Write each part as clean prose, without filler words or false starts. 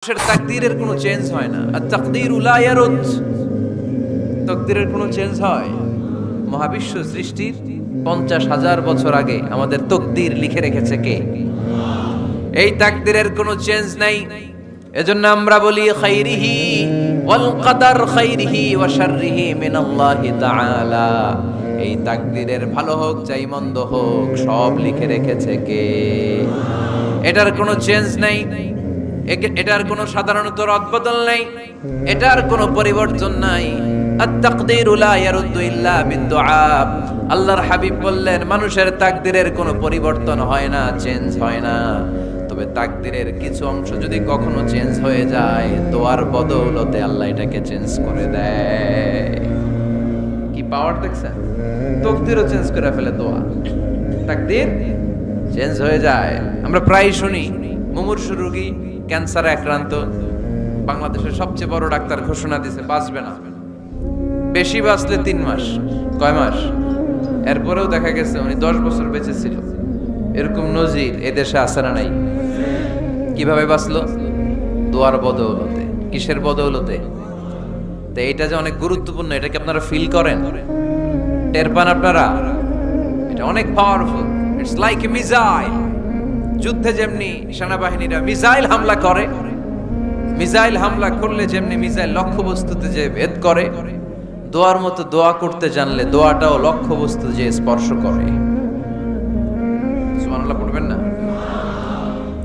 মানুষের তাকদীরের কোনো চেঞ্জ হয় না। আর তাকদীরু লা ইয়ারুদ, তাকদীরের কোনো চেঞ্জ হয়? মহাবিশ্ব সৃষ্টির 50,000 বছর আগে আমাদের তাকদীর লিখে রেখেছে কে? এই তাকদীরের কোনো চেঞ্জ নাই। এজন্য আমরা বলি খাইরিহি ওয়াল কদর খাইরিহি ওয়া শাররিহি মিনাল্লাহি তাআলা। এই তাকদীরের ভালো হোক চাই মন্দ হোক সব লিখে রেখেছে কে? এটার কোনো চেঞ্জ নাই, এটার কোনো সাধারণত রদবদল নাই, এটার কোনো পরিবর্তন নাই। আত-তাকদীরু লা ইয়ারুদ্দু ইল্লা বিদ-দুআ। আল্লাহর হাবিব বললেন মানুষের তাকদীরের কোনো পরিবর্তন হয় না, চেঞ্জ হয় না। তবে তাকদীরের কিছু অংশ যদি কখনো চেঞ্জ হয়ে যায়, দোয়ার বদৌলতে আল্লাহ এটাকে চেঞ্জ করে দেয়। কি পাওয়ার দেখছেন? তাকদীরও চেঞ্জ করে ফেলে দোয়া, তাকদীর চেঞ্জ হয়ে যায়। আমরা প্রায় শুনি মুমূর্ষু রোগী ক্যান্সারে আক্রান্ত, বাংলাদেশের সবচেয়ে বড় ডাক্তার ঘোষণা দিয়েছে বাঁচবে না, বেশি বাঁচলে 3 মাস। কয় মাস? এরপরেও দেখা গেছে উনি 10 বছর বেঁচে ছিল। এরকম নজির এদেশে আছে না নাই? কিভাবে বাঁচলো? দোয়ার বদৌলতে। কিসের বদৌলতে? তো এইটা যে অনেক গুরুত্বপূর্ণ, এটা কি আপনারা ফিল করেন, টের পান আপনারা? এটা অনেক powerful. It's like a missile. যুদ্ধে যেমনি সেনাবাহিনীরা মিসাইল হামলা করে, মিসাইল হামলা করলে যেমনি মিসাইল লক্ষ্যবস্তুতে যে ভেদ করে, দোয়ার মতো দোয়া করতে জানলে দোয়াটাও লক্ষ্যবস্তু যে স্পর্শ করে। সুবহানাল্লাহ পড়বেন না?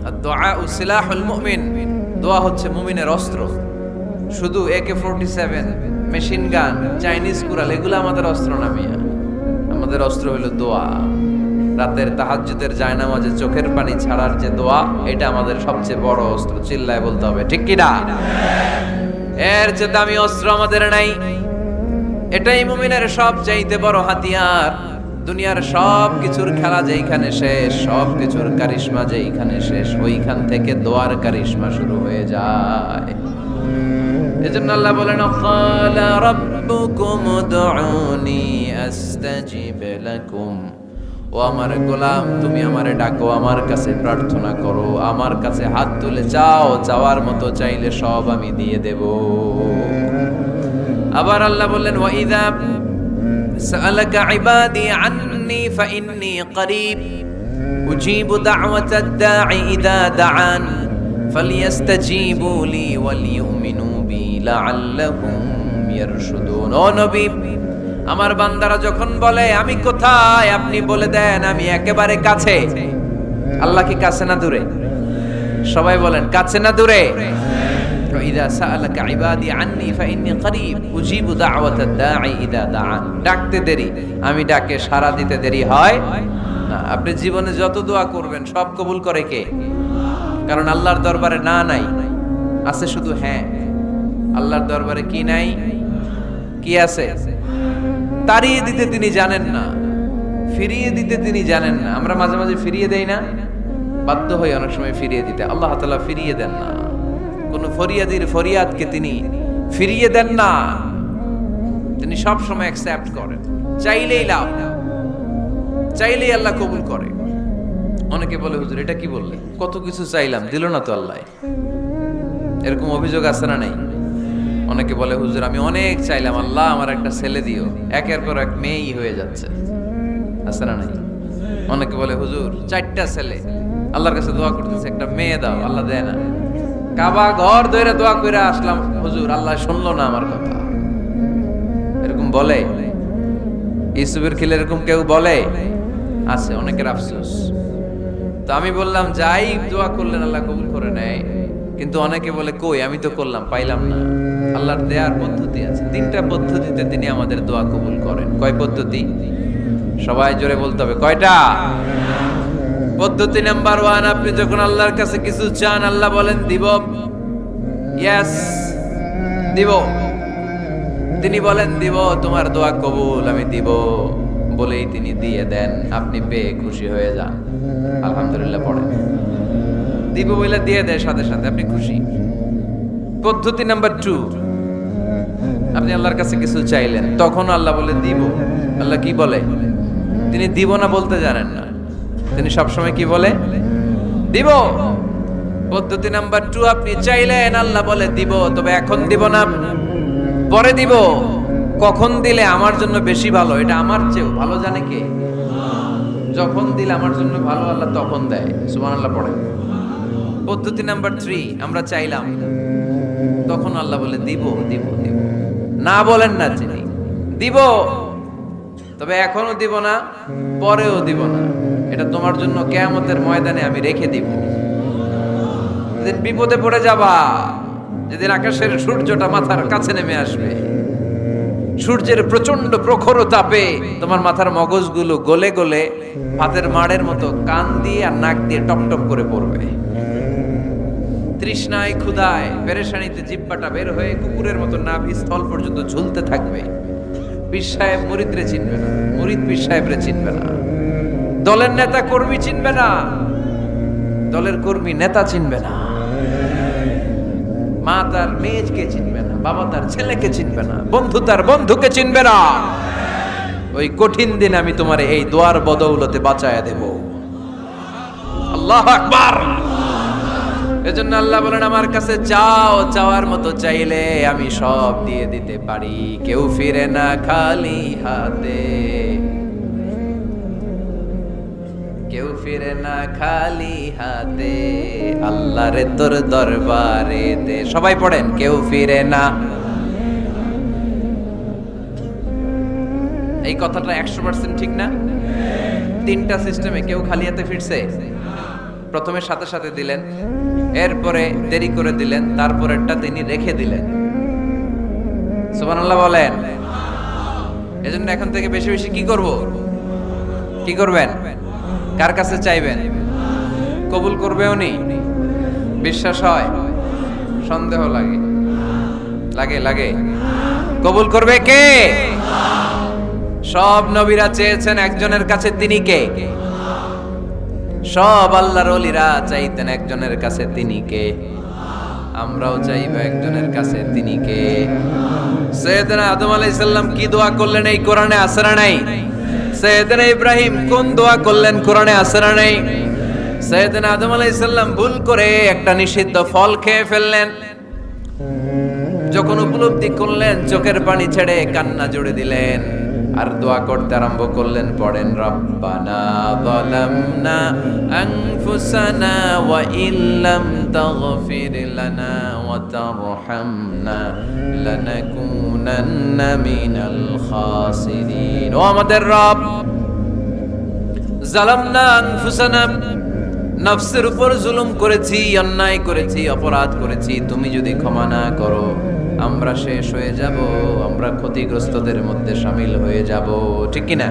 আর-দুআউ সিলাহুল মুমিন। দোয়া হচ্ছে মুমিনের অস্ত্র। শুধু AK-47, মেশিন গান, চাইনিজ কুড়াল এগুলো আমাদের অস্ত্র না মিয়া। আমাদের অস্ত্র হলো দোয়া। রাতের তাহাজ্জুদের জায়নামাজে চোখের পানি ছাড়ার যে দোয়া, এটা আমাদের সবচেয়ে বড় অস্ত্র। চিল্লায় বলতে হবে ঠিক কি না? এর চেয়ে দামি অস্ত্র আমাদের নাই। এটাই মুমিনের সবচাইতে বড় হাতিয়ার। দুনিয়ার সব কিছুর খেলা যেইখানে শেষ, সব কিছুর কারিশমা যেইখানে শেষ, ওইখান থেকে দোয়ার কারিশমা শুরু হয়ে যায়। এজন্য আল্লাহ বলেন ক্বালা রাব্বুকুম উদউনি আস্তাজিব লাকুম। ও আমার গোলাম, তুমি আমারে ডাকো, আমার কাছে প্রার্থনা করো, আমার কাছে হাত তুলে চাও, চাওয়ার মতো চাইলে সব আমি দিয়ে দেব। আবার আল্লাহ বললেন ওয়া ইযা সাআলাকা ইবাদি আন্নী ফাইন্নী করিব উজিবু দাওয়াতাদ দাঈ ইযা দাআন ফালইস্তাজিবু লি ওয়ালিউমিনু বি লাআল্লাহুম ইয়ারশুদুন। ও নবী, আমার বান্দারা যখন বলে আমি কোথায়, আপনি বলে দেন আমি একেবারে কাছে। আল্লাহ কি কাছে না দূরে? সবাই বলেন কাছে না দূরে? ইযা সাআলাকা ইবাদি আন্নী ফাইন্নী করিব উজিবু দাওয়াতাদ দাঈ ইযা দাআন। ডাকতে দেরি, আমি ডাকে সাড়া দিতে দেরি হয় না। আপনি জীবনে যত দোয়া করবেন সব কবুল করে কে? কারণ আল্লাহর দরবারে না নাই, আছে শুধু হ্যাঁ। আল্লাহর দরবারে কি নাই? কি আছে? তাড়িয়ে দিতে তিনি জানেন না, ফিরিয়ে দিতে তিনি জানেন না। আমরা মাঝে মাঝে ফিরিয়ে দেই না, বাধ্য হই অনেক সময় ফিরিয়ে দিতে। আল্লাহ তাআলা ফিরিয়ে দেন না। কোন ফরিয়াদির ফরিয়াদকে তিনি ফিরিয়ে দেন না, তিনি সব সময় অ্যাকসেপ্ট করেন। চাইলেই লাভ, চাইলেই আল্লাহ কবুল করে। অনেকে বলে হুজুর এটা কি বললে, কত কিছু চাইলাম দিল না তো আল্লাহ। এরকম অভিযোগ আছে না নাই? অনেকে বলে হুজুর আমি অনেক চাইলাম, আল্লাহ আমার একটা ছেলে দিও, একের পর এক মেয়েই হয়ে যাচ্ছে। আছে না নাই? অনেকে বলে হুজুর 4টা ছেলে, আল্লাহর কাছে দোয়া করতেছে একটা মেয়ে দাও, আল্লাহ দেয় না। কাবা ঘর ধরে দোয়া করে আসলাম, হুজুর আল্লাহ শুনলো না আমার কথা। এরকম বলে? ইউসুফের খিলে এরকম কেউ বলে? আছে, অনেকের আফসোস। তো আমি বললাম যাই দোয়া করলেন আল্লাহ কবুল করে নেয়, কিন্তু অনেকে বলে কই আমি তো করলাম পাইলাম না। আল্লাহর দেয়ার পদ্ধতি আছে, 3টা পদ্ধতিতে তিনি আমাদের দোয়া কবুল করেন। কয় পদ্ধতি? সবাই জোরে বলতে হবে কয়টা? পদ্ধতি নাম্বার 1, আপনি যখন আল্লাহর কাছে কিছু চান আল্লাহ বলেন দিব, ইয়েস দিব। তিনি বলেন দিব, তোমার দোয়া কবুল, আমি দিব বলেই তিনি দিয়ে দেন। আপনি পেয়ে খুশি হয়ে যান, আলহামদুলিল্লাহ পড়েন। দিব বলে দিয়ে দেয় সাথে সাথে, আপনি খুশি। পদ্ধতি নাম্বার 2, আপনি আল্লাহর কাছে কিছু চাইলেন, তখন আল্লাহ বলে দিব। আল্লাহ কি বলে? তিনি দিব না বলতে জানেন না, তিনি সবসময় কি বলে? দিব। পদ্ধতি নাম্বার 2, আপনি চাইলেন, আল্লাহ বলে দিব, তবে এখন দিব না, পরে দিব। কখন দিলে আমার জন্য বেশি ভালো, এটা আমার চেয়েও ভালো জানে কে? যখন দিলে আমার জন্য ভালো, আল্লাহ তখন দেয়। সুবহানাল্লাহ পড়ে। পদ্ধতি নাম্বার 3, আমরা চাইলাম, তখন আল্লাহ বলে দিব দিব দিব। না বলেন না যিনি, দিব, তবে এখনো দিব না, পরেও দিব না। এটা তোমার জন্য কিয়ামতের ময়দানে আমি রেখে দিব। যেদিন বিপদে পড়ে যাবা, যেদিন আকাশের সূর্যটা মাথার কাছে নেমে আসবে, সূর্যের প্রচন্ড প্রখর তাপে তোমার মাথার মগজগুলো গলে গলে ভাতের মাড়ের মতো কান দিয়ে আর নাক দিয়ে টপ টপ করে পড়বে। তৃষ্ণায় ক্ষুধায় পেরেশানিতে জিহ্বাটা বের হয়ে কুকুরের মতো নাভি স্থল পর্যন্ত ঝুলতে থাকবে। পীর সাহেব মুরিদরে চিনবে না, মুরিদ পীর সাহেবরে চিনবে না, দলের নেতা কর্মী চিনবে না, দলের কর্মী নেতা চিনবে না, মা তার মেয়েকে চিনবে না, বাবা তার ছেলেকে চিনবে না, বন্ধু তার বন্ধুকে চিনবে না। ওই কঠিন দিন আমি তোমার এই দোয়ার বদৌলতে বাঁচায়া দেব। আল্লাহু আকবার। এজন্য আল্লাহ বলেন, আমার কাছে চাও, চাওয়ার মতো চাইলে আমি সব দিয়ে দিতে পারি। কেউ ফিরে না খালি হাতে, কেউ ফিরে না খালি হাতে, আল্লাহরে তোর দরবারে দে। সবাই পড়েন, কেউ ফিরে না। এই কথাটা 100% ঠিক না? 3টা সিস্টেমে কেউ খালি হাতে ফিরছে? প্রথমে সাথে সাথে দিলেন, এরপরে দেরি করে দিলেন, তারপরেরটা তিনি রেখে দিলেন। সুবহানাল্লাহ বলেন। এজন্য এখন থেকে বেশি বেশি কি করব? কি করবেন? কার কাছে চাইবেন? কবুল করবে উনি? বিশ্বাস হয়? সন্দেহ লাগে? লাগে লাগে? কবুল করবে কে? সব নবীরা চেয়েছেন একজনের কাছে, তিনি কে? সব আল্লাহর ওলিরা চাইতেন একজনের কাছে, তিনি কে? আমরাও চাইবো একজনের কাছে, তিনি কে? সাইয়েদনা আদম আলাইহিস সালাম কি দোয়া করলেন এই কোরআনে আছে না নাই? সাইয়েদনা ইব্রাহিম কোন দোয়া করলেন কোরআনে আছে না নাই? সাইয়েদনা আদম আলাইহিস সালাম ভুল করে একটা নিষিদ্ধ ফল খেয়ে ফেললেন, যখন উপলব্ধি করলেন চোখের পানি ছেড়ে কান্না জুড়ে দিলেন আর দোয়া করতে আরম্ভ করলেন। পড়েন, রব্বানা যালামনা আনফুসানা ওয়া ইল্লাম তাগফির লানা ওয়া তারহামনা লানাকুনান্না মিনাল খাসিরিন। ও আমাদের রব, যালামনা আনফুসানা, নফসের উপর জুলুম করেছি, অন্যায় করেছি, অপরাধ করেছি, তুমি যদি ক্ষমা না করো আমরা শেষ হয়ে যাব, আমরা ক্ষতিগ্রস্তদের মধ্যে শামিল হয়ে যাব। ঠিক কিনা?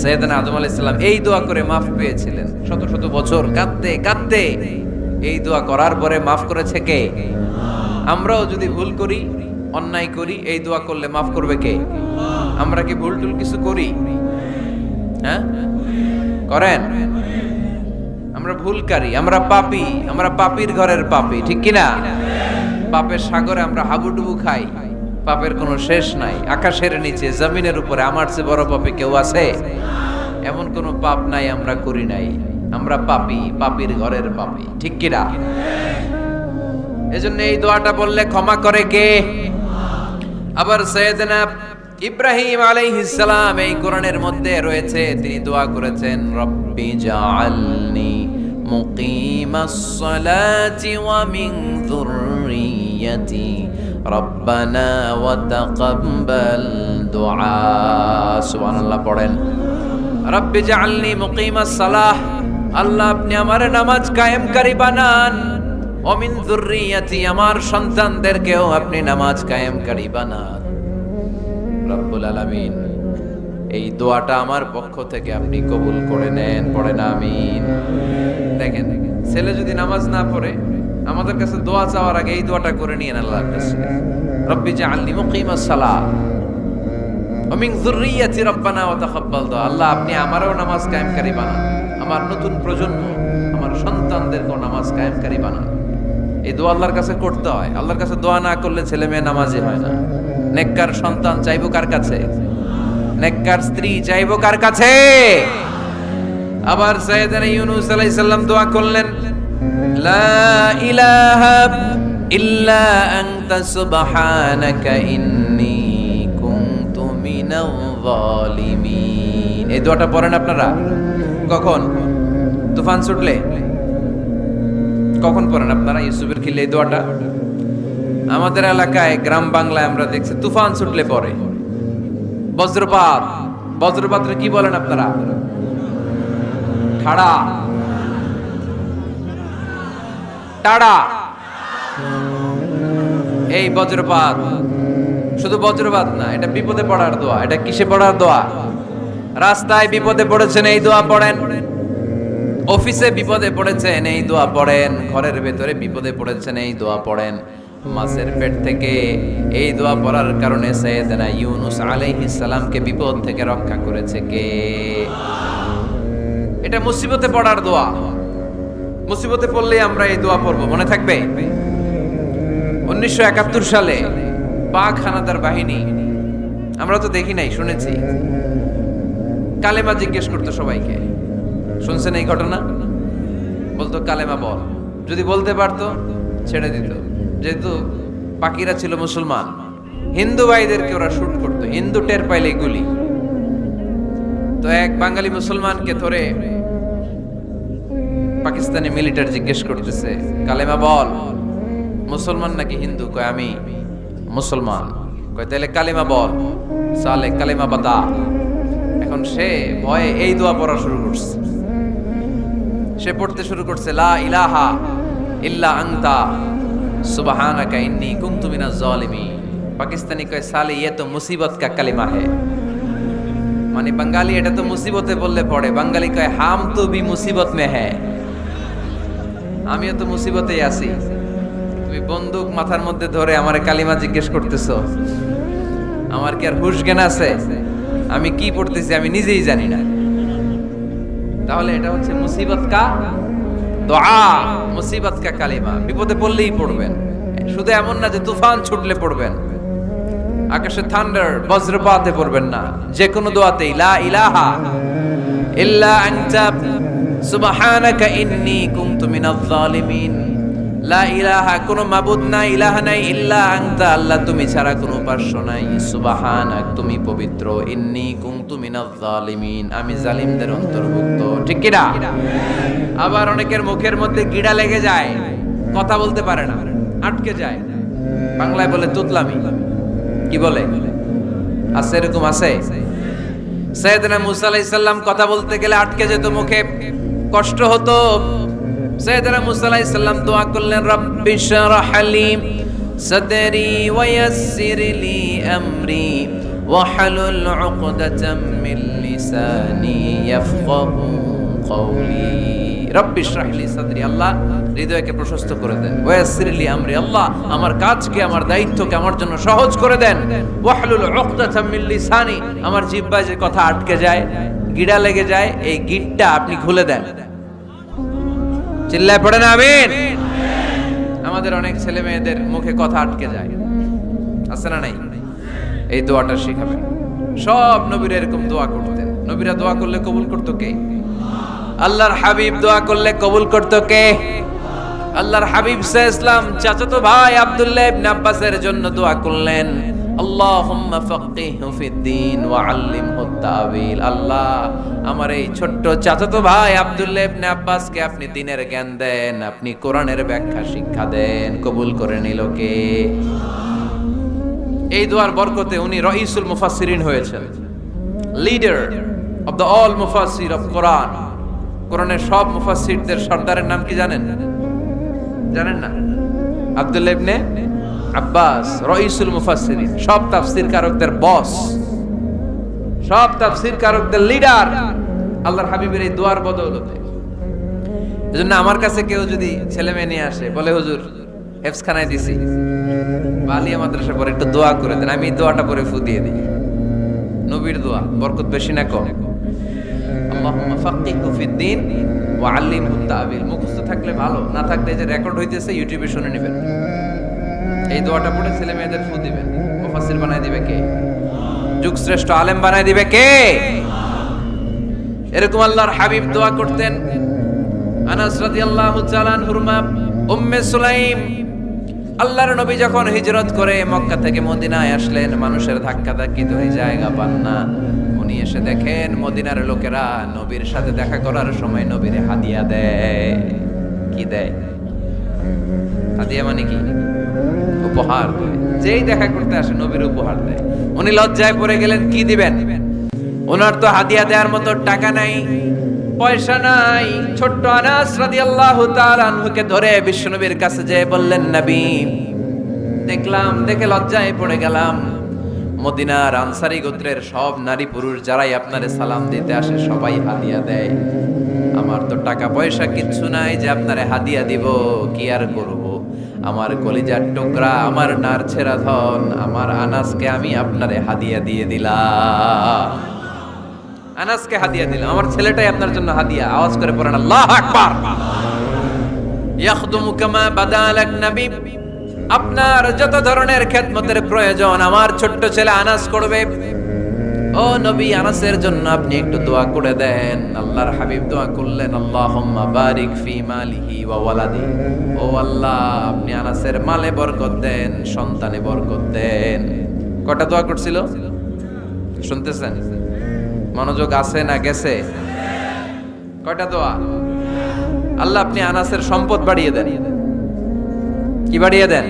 সাইয়েদনা আদম আলাইহিস সালাম এই দোয়া করে মাফ পেয়েছিলেন। শত শত বছর কাঁদতে কাঁদতে এই দোয়া করার পরে মাফ করেছে কে? আমরাও যদি ভুল করি, অন্যায় করি, এই দোয়া করলে মাফ করবে কে? আমরা কি ভুল টুল কিছু করি? হ্যাঁ, করেন? আমরা ভুলকারী, আমরা পাপী, আমরা পাপীর ঘরের পাপী। ঠিক কিনা? পাপের সাগরে আমরা হাবুডুবু খাই, পাপের কোনো শেষ নাই। আকাশের নিচে, জমিনের উপরে আমার চেয়ে বড় পাপী কেউ আছে? এমন কোনো পাপ নাই আমরা করি নাই। আমরা পাপী, পাপীর ঘরের পাপী। ঠিক কিনা? এজন্য এই দোয়াটা বললে ক্ষমা করে কে? আবার সাইয়েদনা ইব্রাহিম আলাইহিস সালাম এই কোরআনের মধ্যে রয়েছে, তিনি দোয়া করেছেন, রব্বি জাআলনি মুকিমাস সালাতি ওয়া মিন যুররিয়্যাতি রব্বানা ওয়া তাকাব্বাল দুআ। সুবহানাল্লাহ পড়েন, রব্বি জাআলনি মুকিমাস সালাহ, আল্লাহ আপনি আমার নামাজ কায়েমকারী বানান, ওয়া মিন যুররিয়্যাতি, আমার সন্তানদেরকেও আপনি নামাজ কায়েমকারী বানান। রব্বুল আলামিন, এই দোয়াটা আমার পক্ষ থেকে আপনি কবুল করে নেন। পড়েন আমিন। দেখেন, ছেলে যদি নামাজ না পড়ে আমাদের কাছে দোয়া চাওয়ার আগে এই দোয়াটা করে নিয়েন আল্লাহর কাছে, রব্বি জাআলনি মুকিমাস সালাহ ওয়া মিন যুররিয়্যাতি রব্বানা ওয়া তাকাব্বাল দুআ। আল্লাহ আপনি আমারও নামাজ কায়েমকারী বানান, আমার নতুন প্রজন্ম, আমার সন্তানদেরকেও নামাজ কায়েমকারী বানান। এই দোয়া আল্লাহর কাছে করতে হয়। আল্লাহর কাছে দোয়া না করলে ছেলে মেয়ে নামাজি হয় না। নেককার সন্তান চাইবো কার কাছে? নেককার স্ত্রী চাইবো কার কাছে? আবার সাইয়েদনা ইউনূস আলাইহিস সালাম দোয়া করলেন, লা ইলাহা ইল্লা আনতা সুবহানাকা ইন্নী কুনতু মিনাল যালিমিন। এই দোয়াটা পড়েন আপনারা কখন? তুফান ছুটলে। কখন পড়েন আপনারা ইউসুফের খিলে এই দোয়াটা? আমাদের এলাকায় গ্রাম বাংলায় আমরা দেখছি তুফান ছুটলে পড়ে। বজ্রপাত, বজ্রপাতরে কি বলেন আপনারা? ঠাড়া, টাড়া। এই বজ্রপাত শুধু বজ্রপাত না, এটা বিপদে পড়ার দোয়া। এটা কিসে পড়ার দোয়া? রাস্তায় বিপদে পড়েছেন এই দোয়া পড়েন, অফিসে বিপদে পড়েছেন এই দোয়া পড়েন, ঘরের ভেতরে বিপদে পড়েছেন এই দোয়া পড়েন। মাছের পেট থেকে এই দোয়া পড়ার কারণে সাইয়েদনা ইউনুস আলাইহিস সালামকে বিপদ থেকে রক্ষা করেছে কে? এটা মুসিবতে পড়ার দোয়া। মুসিবতে পড়লে আমরা এই দোয়া পড়বো, মনে থাকবে? 1971 সালে পাক হানাদার বাহিনী, আমরা তো দেখি নাই, শুনেছি, কালেমা জিজ্ঞেস করতো সবাইকে। শুনছেন এই ঘটনা? বলতো কালেমা বল, যদি বলতে পারতো ছেড়ে দিত। যেহেতু পাকিরা ছিল মুসলমান, হিন্দু ভাইদেরকে ওরা শুট করতো, হিন্দু টের পাইলে গুলি। তো এক বাঙালি মুসলমানকে ধরে পাকিস্তানি মিলিটারি জিজ্ঞেস করতেছে কালেমা বল, মুসলমান নাকি হিন্দু? কয় আমি মুসলমান। কয় তাহলে কালেমা বল, সালে কালেমা বাতা। এখন সে ভয়ে এই দোয়া পড়া শুরু করছে। সে পড়তে শুরু করছে লা ইলাহা ইল্লা আনতা সুবহানাকা ইন্নী কুনতু মিনাজ জালিমিন। পাকিস্তানি কয় সালে ये तो मुसीबत का कलिमा है। মানে বাঙালি এটা তো মুসিবতে বললে পড়ে, বাঙালি কয় হাম তো ভি মুসিবত মে হ্যায়, আমিও তো মুসিবতেই আছি। তুমি বন্দুক মাথার মধ্যে ধরে আমারে কালিমা জিজ্ঞেস করতেছো, আমার কি আর হুশ জ্ঞান আছে? আমি কি পড়তেছি আমি নিজেই জানি না। তাহলে এটা হচ্ছে মুসিবত কা দোয়া, মুসিবত কা কালিমা। বিপদে পড়লেই পড়বেন, শুধু এমন না যে তুফান ছুটলে পড়বেন, আকাশে থান্ডার বজ্রপাতে পড়বেন না। যে কোনো দোয়াতেই লা ইলাহা ইল্লা আনতা সুবহানাকা ইন্নী কুনতু মিনাজ জালিমিন। লা ইলাহা, কোনো মাবুদ নাই, ইলাহা নাই, ইল্লা আনতা, আল্লাহ তুমি ছাড়া কোনো উপাস্য নাই, সুবহানাক, তুমি পবিত্র, ইন্নী কুনতু মিনাজ জালিমিন, আমি জালিমদের অন্তর্ভুক্ত। ঠিক কি না? আবার অনেকের মুখের মধ্যে গিড়া লেগে যায়, কথা বলতে পারে না, আটকে যায়। বাংলায় বলে তুতলামি। কি বলে? আছে, এরকম আছে। সাইয়েদনা মুসা আলাইহিস সালাম কথা বলতে গেলে আটকে যেত, মুখে কষ্ট হতো। সাইয়েদনা মুসা আলাইহিস সালাম দোয়া করলেন রব্বি শরহ লি সাদরি ওয়া ইয়াসসির লি আমরি ওয়াহলুল উকদাতাম মিন লিসানি ইয়াফকাহু কওলি। রব্বি শরহ লি সাদরি, আল্লাহ হৃদয়কে প্রশস্ত করে দেন। ওয়া ইয়াসসির লি আমরি, আল্লাহ আমার কাজকে, আমার দায়িত্বকে আমার জন্য সহজ করে দেন। ওয়াহলুল উকদাতাম মিন লিসানি, আমার জিহ্বায় যে কথা আটকে যায়, গিড়া লেগে যায়, এই গিটটা আপনি খুলে দেন। চিল্লায় পড়েন আমিন। আমাদের অনেক ছেলে মেয়েদের মুখে কথা আটকে যায়, আছে না নাই? এই দোয়াটা শিখাবেন। সব নবীরা এরকম দোয়া করতেন। নবীরা দোয়া করলে কবুল করতো কে? আল্লাহর হাবিব দোয়া করলে কবুল করতো কে? আল্লাহর হাবিব সাল্লাল্লাহু আলাইহি ওয়াসাল্লাম চাচাতো ভাই আব্দুল্লাহ ইবনে আব্বাসের জন্য দোয়া করলেন, আল্লাহুম্মা ফাক্কিহহু ফিদ্দীন ওয়া আল্লিমহু তা'ওয়িল। আল্লাহ আমার এই ছোট্ট চাচাতো ভাই আব্দুল্লাহ ইবনে আব্বাসকে আপনি দ্বীনের জ্ঞান দেন, আপনি কোরআনের ব্যাখ্যা শিক্ষা দেন। কবুল করে নিল কে? এই দোয়ার বরকতে উনি রাইসুল মুফাসসিরিন হয়েছেন, লিডার অফ দ্য অল মুফাসসির অফ কোরআন। কোরআনের সব মুফাসসিরদের সর্দারের নাম কি জানেন? জানেন না? আব্দুল্লাহ ইবনে আব্বাস রাইসুল মুফাসসিরিন, সব তাফসীর কারকদের বস, সব তাফসীর কারকদের লিডার আল্লাহর হাবিবের এই দোয়ার বদৌলতে। এজন্য আমার কাছে কেউ যদি ছেলে মেয়ে নিয়ে আসে, বলে হুজুর হেফজখানায় দিছি, আলিয়া মাদ্রাসা পরে একটু দোয়া করে দেন, আমি এই দোয়াটা পরে ফু দিয়ে দিই। নবীর দোয়া, বরকত বেশি না কম? আল্লাহুম্মা ফাক্কিহহু ফিদ্দীন ওয়া আল্লিমহু তা'ওয়িল। মুখস্থ থাকলে ভালো, না থাকলে যে রেকর্ড হইতেছে ইউটিউবে শুনে নেবেন। এই দোয়াটা পড়ে ছেলে মেয়েদের ফু দিবেন। মুফাসসির বানায় দিবে কে? যুগ শ্রেষ্ঠ আলেম বানায় দিবে কে? এরকম আল্লাহর হাবিব দোয়া করতেন, আনাস রাদিয়াল্লাহু তাআলা আনহুর মা উম্মে সুলাইম, আল্লাহর নবী যখন হিজরত করে মক্কা থেকে মদিনায় আসলেন, মানুষের ধাক্কাধাক্কিতে ওই জায়গা পান না। উনি এসে দেখেন মদিনার লোকেরা নবীর সাথে দেখা করার সময় নবীরে হাদিয়া দেয়। কি দেয়? হাদিয়া মানে কি? উপহার দেয়। যেই দেখা করতে আসে নবীর উপহার দেয়। উনি লজ্জায় পড়ে গেলেন, কি দিবেন? ওনার তো হাদিয়া দেওয়ার মতো টাকা নাই, পয়সা নাই। ছোট্ট আনাস রাদিয়াল্লাহু তাআলা আনহুকে ধরে বিশ্বনবীর কাছে যেয়ে বললেন, নবী, দেখলাম, দেখে লজ্জায় পড়ে গেলাম, মদিনার আনসারী গোত্রের সব নারী পুরুষ যারাই আপনারে সালাম দিতে আসে সবাই হাদিয়া দেয়। আমার তো টাকা পয়সা কিচ্ছু নাই যে আপনারে হাদিয়া দিব, কি আর করব? আমার কলিজার টুকরা, আমার নারছেরা ধন, আমার আনাসকে আমি আপনারে হাদিয়া দিয়ে দিলাম। আনাসকে হাদিয়া দিলাম, আমার ছেলেটাই আপনার জন্য হাদিয়া। আওয়াজ করে পড়েন আল্লাহু আকবার। ইয়াখদুমু কামা বাদালাক নবী, আপনার যত ধরনের খেদমতের প্রয়োজন আমার ছোট্ট ছেলে আনাস করবে। ও নবী, আনাসের জন্য আপনি একটু দোয়া করে দেন। আল্লাহর হাবিব দোয়া করলেন, আল্লাহুম্মা বারিক ফি মালিহি ওয়া ওয়ালাদি। ও আল্লাহ, আপনি আনাসের মালে বরকত দেন, সন্তানে বরকত দেন। কটা দোয়া করছিল শুনতেছেন? মনোযোগ আছে না গেছে? কয়টা দোয়া? আল্লাহ, আপনি আনাসের সম্পদ বাড়িয়ে দেন। কি বাড়িয়ে দেন?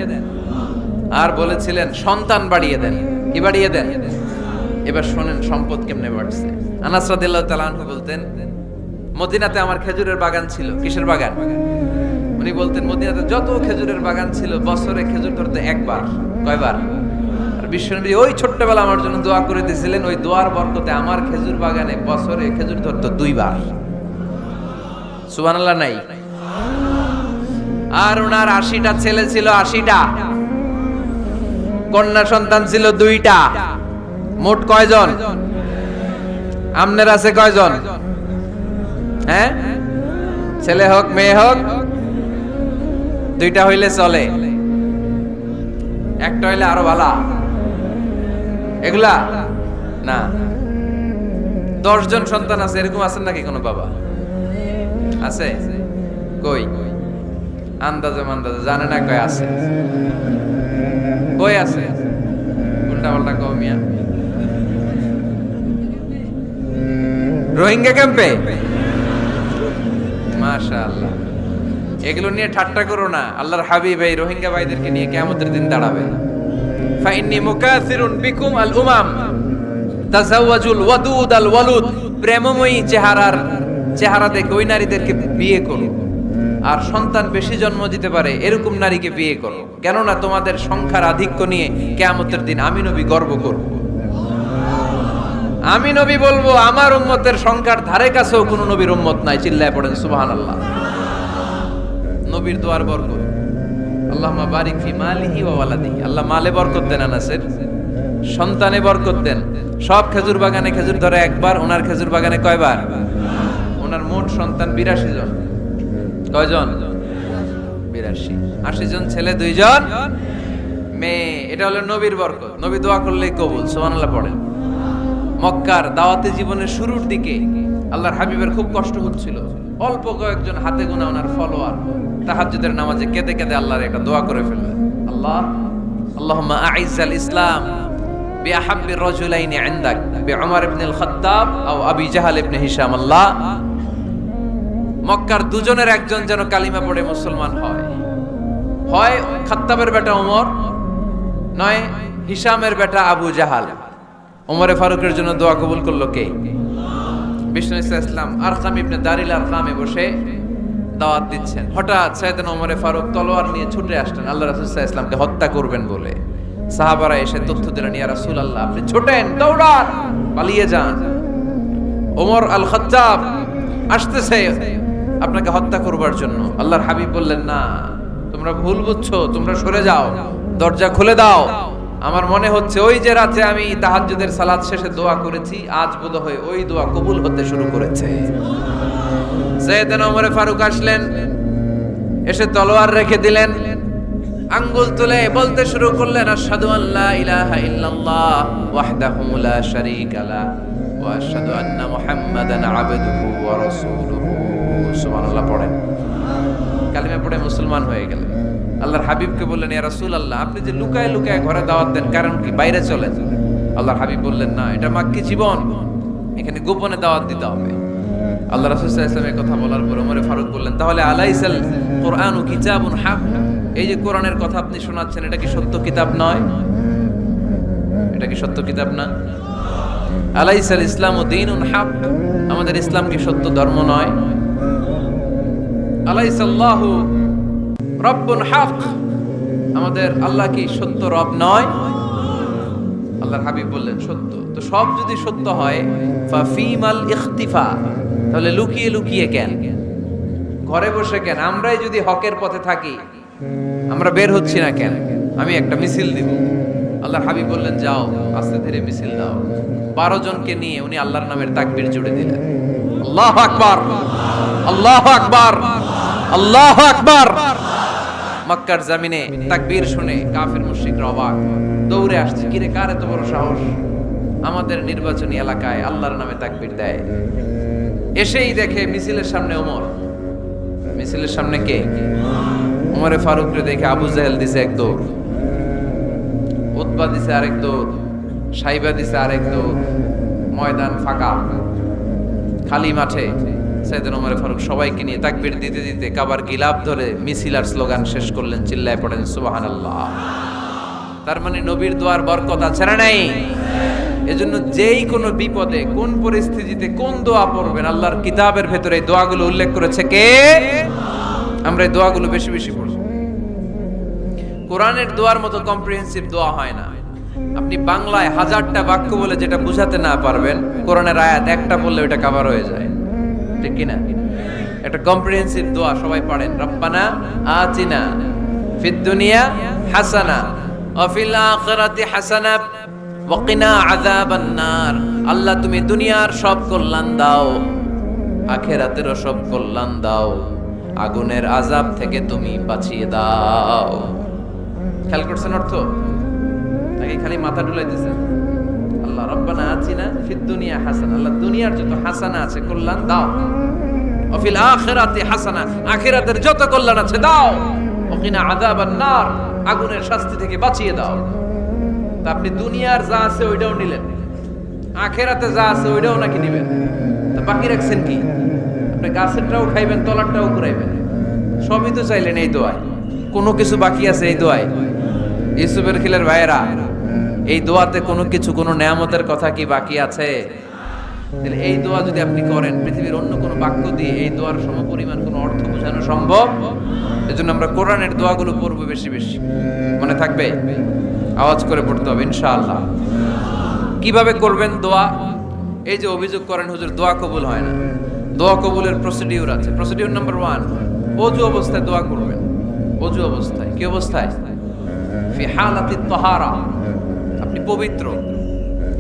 আর বলেছিলেন সন্তান বাড়িয়ে দেন। কি বাড়িয়ে দেন? এবার শোনেন সম্পদ কেমনে বাড়ছে। আনাস রাদিয়াল্লাহু তাআলা আনহু বলতেন, মদিনাতে আমার খেজুরের বাগান ছিল। কিসের বাগান? উনি বলতেন মদিনাতে যত খেজুরের বাগান ছিল বছরে খেজুর ধরতে একবার। কয়বার? আর বিশ্বনবী ওই ছোট্টবেলা আমার জন্য দোয়া করে দিয়েছিলেন, ওই দোয়ার বরকতে আমার খেজুর বাগানে বছরে খেজুর ধরতো 2 বার। সুবহানাল্লাহ নাই? আর ওনার 80টা ছেলে ছিল, 80টা। কন্যা সন্তান ছিল 2টা। মোট কয়জন? আমনের আছে কয়জন? হ্যাঁ, ছেলে হোক মেয়ে হোক 2টা হইলে চলে, একটা হইলে আরো ভালো। এগুলা না, 10 জন সন্তান আছে, এরকম আছেন নাকি কোনো বাবা? আছে? কই? আন্দাজে মান্দাজে জানে না কয় আছে। কই আছে? উল্টা পাল্টা কও মিয়া। রোহিঙ্গা ক্যাম্পে? মাশাআল্লাহ। এগুলো নিয়ে ঠাট্টা করো না। আল্লাহর হাবিব এই রোহিঙ্গা ভাইদেরকে নিয়ে কিয়ামতের দিন দাঁড়াবে। ফাইন্নী মুকাসিরুন বিকুম আল উমাম তাজাওয়াজুল ওয়াদুদ আল ওয়ালুদ। প্রেমময়ী চেহারা দেখে ওই নারীদেরকে বিয়ে করো, আর সন্তান বেশি জন্ম দিতে পারে এরকম নারীকে বিয়ে করো, কেননা তোমাদের সংখ্যার আধিক্য নিয়ে কিয়ামতের দিন আমি নবী গর্ব করব। আমি নবী বলবো আমার উম্মতের সংখ্যার ধারে কাছেও কোনো নবীর উম্মত নাই। চিল্লায় পড়েন সুবহানাল্লাহ। নবীর দোয়ার বরকত। আল্লাহুম্মা বারিক ফি মালিহি ওয়া ওয়ালাদিহি। আল্লাহ মালে বরকত দেন, আনাসের সন্তানে বরকত দেন। সব খেজুর বাগানে খেজুর ধরে একবার, ওনার খেজুর বাগানে কয়বার? ওনার মোট সন্তান 82 জন। কয়জন? 82। 80 জন ছেলে, 2 জন মেয়ে। এটা হলো নবীর বরকত। নবী দোয়া করলেই কবুল। সুবহানাল্লাহ পড়েন। মক্কার দাওয়াতে জীবনের শুরুর দিকে আল্লাহর হাবিবের খুব কষ্ট হচ্ছিল। অল্প কয়েকজন হাতে গোনা ওনার ফলোয়ার তাহাজ্জুদের নামাজে কেঁদে কেঁদে আল্লাহর একটা দোয়া করে ফেললেন, আল্লাহুম্মা আইজ্জাল ইসলাম বিআহাব্বি রাজুলাইনি ইনদাক বিউমর ইবনে আল খাত্তাব আও আবি জাহাল ইবনে হিশাম। আল্লাহ, মক্কার দুজনের একজন যেন কালিমা পড়ে মুসলমান হয়। হয় খাত্তাবের বেটা ওমর, নয় হিশামের বেটা আবু জাহাল। ওমরে ফারুকের জন্য দোয়া কবুল করলো কে? বিষ্ণু ইসলাম আরকাম ইবনে দারিল আরকামে বসে দাওয়াত দিচ্ছেন। হঠাৎ সাইয়েদনা ওমরে ফারুক তলোয়ার নিয়ে ছুটে আসলেন আল্লাহ রাসূল সাল্লাল্লাহু আলাইহি ওয়াসাল্লামকে হত্যা করবেন বলে। সাহাবারা এসে তথ্য দিলেন, ইয়া রাসূলুল্লাহ, আপনি ছোটেন, দৌড়ান, পালিয়ে যান। ওমর আল খাত্তাব আসতেছে আপনাকে হত্যা করবার জন্য। আল্লাহর হাবিব বললেন, না, তোমরা ভুল বুঝছো, তোমরা সরে যাও, দরজা খুলে দাও। আমার মনে হচ্ছে ওই যে রাতে আমি তাহাজ্জুদের সালাত শেষে দোয়া করেছি, আজ বোধহয় ওই দোয়া কবুল হতে শুরু করেছে। সাইয়েদনা ওমর ফারুক আসলেন, এসে তলোয়ার রেখে দিলেন, আঙ্গুল তুলে বলতে শুরু করলেন, আশহাদু আল্লা ইলাহা ইল্লাল্লাহ ওয়াহদাহু লা শারীকা লাহু ওয়া আশহাদু আন্না মুহাম্মাদান আবদুহু ওয়া রাসূলুহু সুবহানাল্লাহ পড়েন, কালিমা পড়ে মুসলমান হয়ে গেলেন। আল্লাহর হাবিবকে বললেন, ইয়া রাসূলুল্লাহ, আপনি যে লুকায় লুকায় ঘরে দাওয়াত দেন, কারণ কি বাইরে চলেন? আল্লাহর হাবিব বললেন, না, এটা মাক্কি জীবন, এখানে গোপনে দাওয়াত দিতে হবে। আল্লাহ রাসূল সাল্লাল্লাহু আলাইহি ওয়াসাল্লামের কথা বলার পর ওমর ফারুক বললেন, তাহলে আলাইসাল কুরআনু কিতাবুন হাক, এই যে কোরআনের কথা আপনি শোনাচ্ছেন, এটা কি সত্য কিতাব নয়? এটা কি সত্য কিতাব না? আলাইসাল ইসলামু দীনুন হাক, আমাদের ইসলাম কি সত্য ধর্ম নয়? আলাইসাল্লাহু রব্বুন হক, আমাদের আল্লাহ কি সত্য রব নয়? আল্লাহর হাবিব বললেন, সত্য। তো সব যদি সত্য হয়, ফাফিমাল ইখতিফা, তাহলে লুকিয়ে লুকিয়ে কেন, ঘরে বসে কেন? আমরাই যদি হকের পথে থাকি, আমরা বের হচ্ছি না কেন? আমি একটা মিছিল দিব। আল্লাহর হাবিব বললেন, যাও আস্তে ধীরে মিছিল দাও। 12 জনকে নিয়ে উনি আল্লাহর নামের তাকবীর জুড়ে দিলেন। আল্লাহু আকবার, আল্লাহু আকবার, আল্লাহু আকবার। মক্কার জমিনে তাকবীর শুনে কাফের মুশরিকরা অবাক, দৌড়ে আসছে, কিরে কার এত বড় সাহস আমাদের নির্বাচনী এলাকায় আল্লাহর নামে তাকবীর দেয়। এসেই দেখে মিছিলের সামনে ওমর। মিছিলের সামনে কে? ওমরে ফারুকরে দেখে আবু জাহেল দিছে এক দৌড়, উতবা দিছে আরেক দৌড়, সাইবা দিছে আরেক দৌড়। ময়দান ফাঁকা, খালি মাঠে সাইয়েদনা ওমর ফারুক সবাইকে নিয়ে তাকবীর দিতে দিতে কাবার গিলাফ ধরে মিছিল আর স্লোগান শেষ করলেন। চিল্লায় পড়েন সুবহানাল্লাহ। তার মানে নবীর দোয়ার বরকত আছে না নাই? এজন্য যেই কোনো বিপদে, কোন পরিস্থিতিতে কোন দোয়া পড়বেন, আল্লাহর কিতাবের ভেতরে এই দোয়াগুলো উল্লেখ করেছে কে? আমরা এই দোয়াগুলো বেশি বেশি পড়ব। কোরআনের দোয়ার মতো কম্প্রিহেন্সিভ দোয়া হয় না। আপনি বাংলায় 1000টা বাক্য বলে যেটা বুঝাতে না পারবেন, কোরআনের আয়াত একটা বললে ওটা কভার হয়ে যায়, ঠিক কি না? একটা কম্প্রিহেন্সিভ দোয়া সবাই পড়েন, রব্বানা আতিনা ফিদ দুনিয়া হাসানা ওয়া ফিল আখিরাতি হাসানা ওয়া কিনা আযাবান নার। আল্লাহ তুমি দুনিয়ার সব কল্যাণ দাও, আখিরাতেরও সব কল্যাণ দাও, আগুনের আযাব থেকে তুমি বাঁচিয়ে দাও। খেয়াল করছেন অর্থ? নাকি খালি মাথা ডুলাইতেছেন? আল্লাহ রব্বানা আতিনা ফিদ দুনিয়া হাসানা, আল্লাহ দুনিয়ার যত হাসানা আছে কল্যাণ দাও, ওয়া ফিল আখিরাতি হাসানা, আখিরাতের যত কল্যাণ আছে দাও, ওয়া কিনা আযাবান নার, আগুনের শাস্তি থেকে বাঁচিয়ে দাও। তা আপনি দুনিয়ার যা আছে ওইটাও নিলেন, আখিরাতে যা আছে ওইটাও নাকি নিবেন? তা বাকি রাখছেন কি? আপনি গাছেরটাও খাইবেন, তলারটাও কুড়াইবেন, সবই তো চাইলেন এই দোয়ায়। কোনো কিছু বাকি আছে এই দোয়ায়? ইউসুফের খিলের ভাইয়েরা, এই দোয়াতে কোনো কিছু, কোনো নেয়ামতের কথা কি বাকি আছে? তাহলে এই দোয়া যদি আপনি করেন, পৃথিবীর অন্য কোনো বাক্য দিয়ে এই দোয়ার সমপরিমাণ কোনো অর্থ বোঝানো সম্ভব? এজন্য আমরা কোরআনের দোয়াগুলো পড়বো বেশি বেশি। মনে থাকবে? আওয়াজ করে পড়তে হবে ইনশাআল্লাহ। কিভাবে করবেন দোয়া? এই যে অভিযোগ করেন হুজুর দোয়া কবুল হয় না, দোয়া কবুলের প্রসিডিউর আছে। প্রসিডিউর নাম্বার 1, ওযু অবস্থায় দোয়া করবেন। ওযু অবস্থায়, কি অবস্থায়? ফি হালাতি তাহারা, আপনি পবিত্র,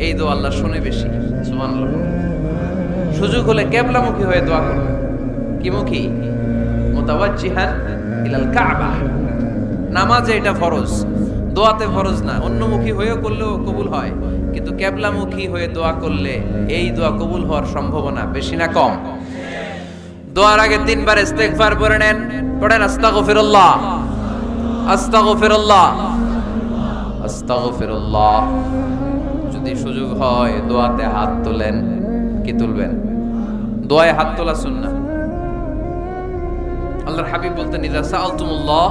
এই দোয়া আল্লাহ শুনে বেশি। সুবহানাল্লাহ। সুযোগ হলে কিবলামুখী হয়ে দোয়া করবেন। কি মুখী? মুতাওয়াজ্জিহান ইলাল কাবা। নামাজে এটা ফরজ, দোয়াতে ফরজ না। অন্যমুখী হয়েও করলেও কবুল হয়, কিন্তু কিবলামুখী হয়ে দোয়া করলে এই দোয়া কবুল হওয়ার সম্ভাবনা বেশি না কম? দোয়ার আগে 3 বার ইস্তেগফার পড়ে নেন। পড়েন আস্তাগফিরুল্লাহ, আস্তাগফিরুল্লাহ, আস্তাগফিরুল্লাহ। যদি সুযোগ হয় দোয়াতে হাত তোলেন। কি তুলবেন? দোয়ায় হাত তোলা সুন্নাহ। আল্লাহর হাবিব বলতেন, ইযা সাআলতুমুল্লাহ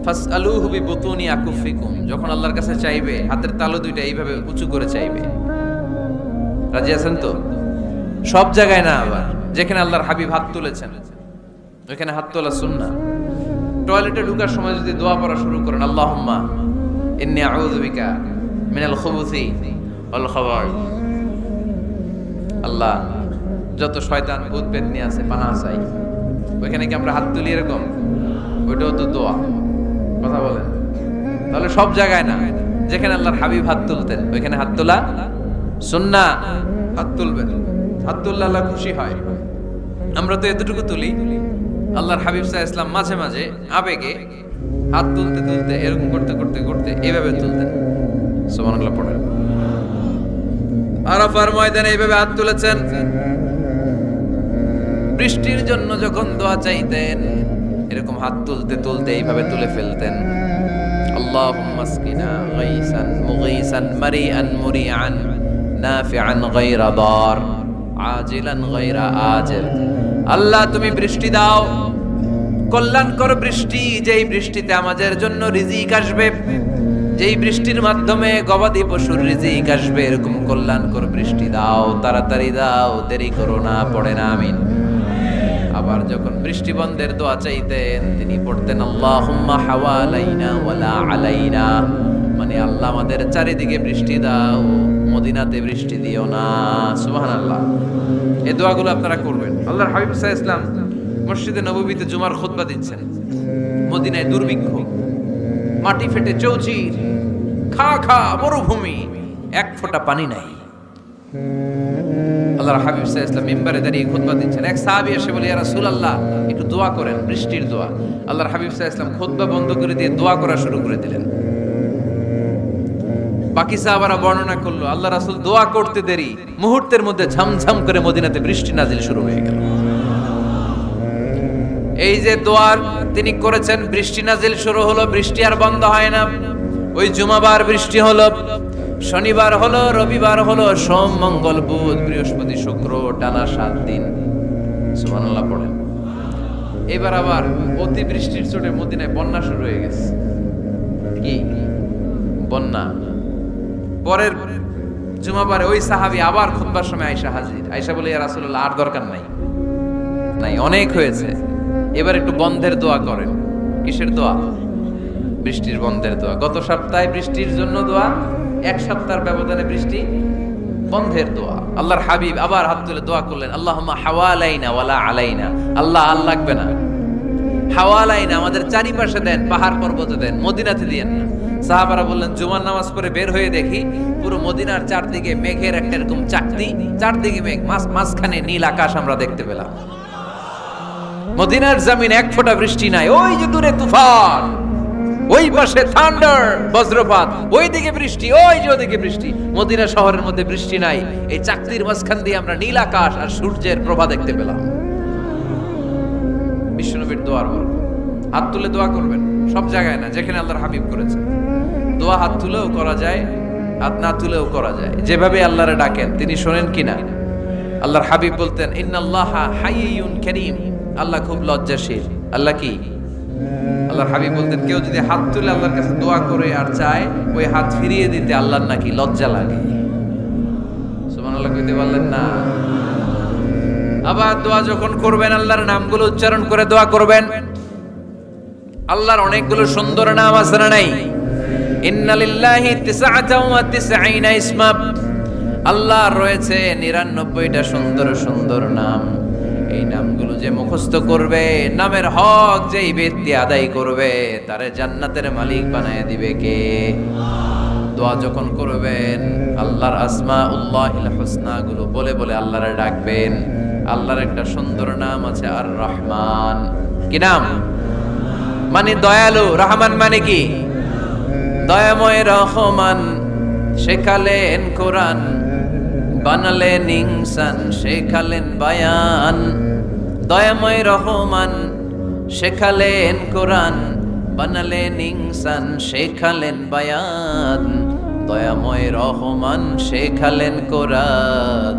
ফাসআলুহু বিবুতুনি আকুফিকুম, যখন আল্লাহর কাছে চাইবে হাতের তালু দুইটা এইভাবে উঁচু করে চাইবে। রাজি আছেন তো? সব জায়গায় না, আবার যেখানে আল্লাহর হাবিব হাত তুলেছেন ওখানে হাত তোলা সুন্নাহ। টয়লেটে ঢোকার সময় যদি দোয়া পড়া শুরু করেন, আল্লাহুম্মা ইন্নী আউযু বিকা মিনাল খুবুসি ওয়াল খাবাইস, আল্লাহ যত শয়তান ভূত পেতনি আছে পানাহ চাই। ওইখানে কি আমরা হাত তুলি এরকম? ওইটাও তো দোয়া। কথা বলেন? তাহলে সব জায়গায় না, যেখানে আল্লাহর হাবিব হাত তুলতেন ওইখানে হাত তোলা সুন্নাহ। হাত তুলবেন, হাত তুললে আল্লাহ খুশি হয়। আমরা তো এতটুকু তুলি, আল্লাহর হাবিব সাল্লাল্লাহু আলাইহি ওয়াসাল্লাম মাঝে মাঝে আবেগে হাত তুলতে তুলতে এরকম করতে করতে করতে এইভাবে তুলতেন। সুবহানাল্লাহ পড়েন। আরাফার ময়দানে এইভাবে হাত তুলেছেন। বৃষ্টির জন্য যখন দোয়া চাইতেন এরকম হাত তুলতে তুলতে এইভাবে তুলে ফেলতেন, আল্লাহুম্মা আসকিনা গাইসান মুগীসান মারিআন মুরিআন নাফিআন গায়রা দার আজিলান গায়রা আজিল। আল্লাহ তুমি বৃষ্টি দাও, কল্যাণকর বৃষ্টি, যেই বৃষ্টিতে আমাদের জন্য রিজিক আসবে, যেই বৃষ্টির মাধ্যমে গবাদি পশুর রিজিক আসবে, এরকম কল্যাণকর বৃষ্টি দাও, তাড়াতাড়ি দাও, দেরি করো না। পড়ে না আমিন। আবার যখন বৃষ্টি বন্ধের দোয়া চাইতেন তিনি পড়তেন আল্লাহুম্মা হাওয়ালাইনা ওয়ালা আলাইনা, মানে আল্লাহ আমাদের চারিদিকে বৃষ্টি দাও, মদিনাতে বৃষ্টি দিও না। সুবহানাল্লাহ। এই দোয়াগুলো আপনারা করবেন। আল্লাহর হাবিব সাল্লাল্লাহু আলাইহি ওয়াসাল্লাম মসজিদে নববীতে জুমার খুতবা দিচ্ছেন, মদিনায় দুর্ভিক্ষ, মাটি ফেটে চৌচির, খা খা মরুভূমি, এক ফোঁটা পানি নাই। আল্লাহর হাবিব সাল্লাল্লাহু আলাইহি ওয়াসাল্লাম মিম্বারে দাঁড়িয়ে খুতবা দিচ্ছেন। এক সাহাবী এসে বলে, ইয়া রাসূলুল্লাহ একটু দোয়া করেন, বৃষ্টির দোয়া। আল্লাহর হাবিব সাল্লাল্লাহু আলাইহি ওয়াসাল্লাম খুতবা বন্ধ করে দিয়ে দোয়া করা শুরু করে দিলেন। বাকি সাহাবারা বর্ণনা করলো আল্লাহ রাসূল দোয়া করতে দেরি, মুহূর্তের মধ্যে ঝমঝম করে মদিনাতে বৃষ্টি নাজিল শুরু হয়ে গেল। এই যে দোয়ার তিনি করেছেন, বৃষ্টি নাজিল শুরু হলো, বৃষ্টি আর বন্ধ হয় না। ওই জুমাবার বৃষ্টি হলো, শনিবার হলো, রবিবার হলো, সোম মঙ্গল বুধ বৃহস্পতি শুক্র, টানা 7 দিন। সুবহানাল্লাহ পড়েন। এবার আবার অতি বৃষ্টির চোটে মদিনায় বন্যা শুরু হয়ে গেছে। কি বন্যা? পরের জুমাবারে ওই সাহাবী আবার খুতবার সময় আয়েশা হাজির। আয়েশা বলে, ইয়া রাসূলুল্লাহ আর দরকার নাই, অনেক হয়েছে, এবার একটু বন্ধের দোয়া করেন। কিসের দোয়া? বৃষ্টির বন্ধের দোয়া। গত সপ্তাহে বৃষ্টির জন্য দোয়া, এক সপ্তাহের ব্যবধানে বৃষ্টি বন্ধের দোয়া। আল্লাহর হাবিব আবার হাত তুলে দোয়া করলেন, আল্লাহুম্মা হাওয়ালাইনা ওয়ালা আলাইনা। আল্লাহ আর লাগবে না, হাওয়ালাইনা আমাদের চারিপাশে দেন, পাহাড় পর্বতে দেন, মদিনাতে দিয়েন না। সাহাবারা বললেন, জুমার নামাজ পড়ে বের হয়ে দেখি পুরো মদিনার চারদিকে মেঘের একটা এরকম চাকতি, চারদিকে মেঘ, মাঝখানে নীল আকাশ আমরা দেখতে পেলাম। মদিনার জমিন এক ফোঁটা বৃষ্টি নাই। ওই যে দূরে তুফান, ওই পাশে থান্ডার বজ্রপাত, ওই দিকে বৃষ্টি, ওই যে ওদিকে বৃষ্টি। মদিনা শহরের মধ্যে বৃষ্টি নাই, এই চাকতির মাঝখান দিয়ে আমরা নীল আকাশ আর সূর্যের প্রভা দেখতে পেলাম। বিশ্বনবীর দোয়ার বরকত। হাত তুলে দোয়া করবেন, সব জায়গায় না, যেখানে আল্লাহর হাবিব করেছেন। দোয়া হাত তুলেও করা যায়, হাত না তুলেও করা যায়, যেভাবে আল্লাহরে ডাকেন তিনি শোনেন কিনা। আল্লাহর হাবিব বলতেন, ইন্নাল্লাহা হাইয়ুন কারীম, আল্লাহ খুব লজ্জাশীল। আল্লাহ কি? আল্লাহর হাবিব বলতেন, কেউ যদি হাত তুলে আল্লাহর কাছে দোয়া করে আর চায়, ওই হাত ফিরিয়ে দিতে আল্লাহর নাকি লজ্জা লাগে। সুবহানাল্লাহ কইতে পারলেন না? আবার দোয়া যখন করবেন আল্লাহর নামগুলো উচ্চারণ করে দোয়া করবেন। আল্লাহর অনেকগুলো সুন্দর নাম আছে না নাই? ইন্না লিল্লাহি 99 ইসমা, আল্লাহর রয়েছে 99টা সুন্দর সুন্দর নাম। এই নামগুলো যে মুখস্থ করবে, নামের হক যেই ব্যক্তি আদায় করবে, তারে জান্নাতের মালিক বানায় দিবে কে? দোয়া যখন করবেন আল্লাহর আসমাউল্লাহিল হুসনা গুলো বলে বলে আল্লাহরে ডাকবেন। আল্লাহর একটা সুন্দর নাম আছে আর রহমান। কি নাম? মানে দয়ালু। রহমান মানে কি? দয়াময়। রহমান শেখালেন কোরআন, বানালেন ইনসান, শেখালেন বায়ান। দয়াময় রহমান শেখালেন কোরআন, বানালেন ইনসান, শেখালেন বায়ান। দয়াময় রহমান শেখালেন কোরআন,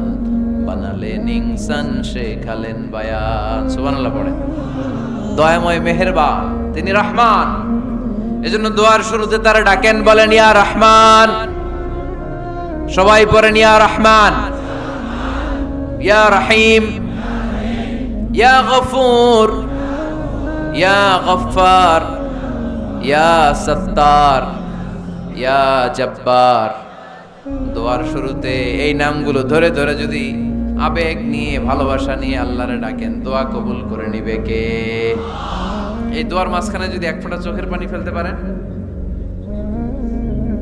বানালেন ইনসান, শেখালেন বায়ান। সুবহানাল্লাহ পড়ে। দয়াময় মেহেরবান, তিনি রহমান। এজন্য দোয়ার শুরুতে তারা ডাকেন, বলেন ইয়া রহমান। সবাই পড়েন ইয়া রহমান, ইয়া রহিম, ইয়া গফুর, ইয়া গফফার, ইয়া সত্তার, ইয়া জব্বার। দোয়ার শুরুতে এই নামগুলো ধরে ধরে যদি আবেগ নিয়ে, ভালোবাসা নিয়ে আল্লাহরে ডাকেন, দোয়া কবুল করে নিবে কে? এই দোয়ার মাঝখানে যদি এক ফোঁটা চোখের পানি ফেলতে পারেন,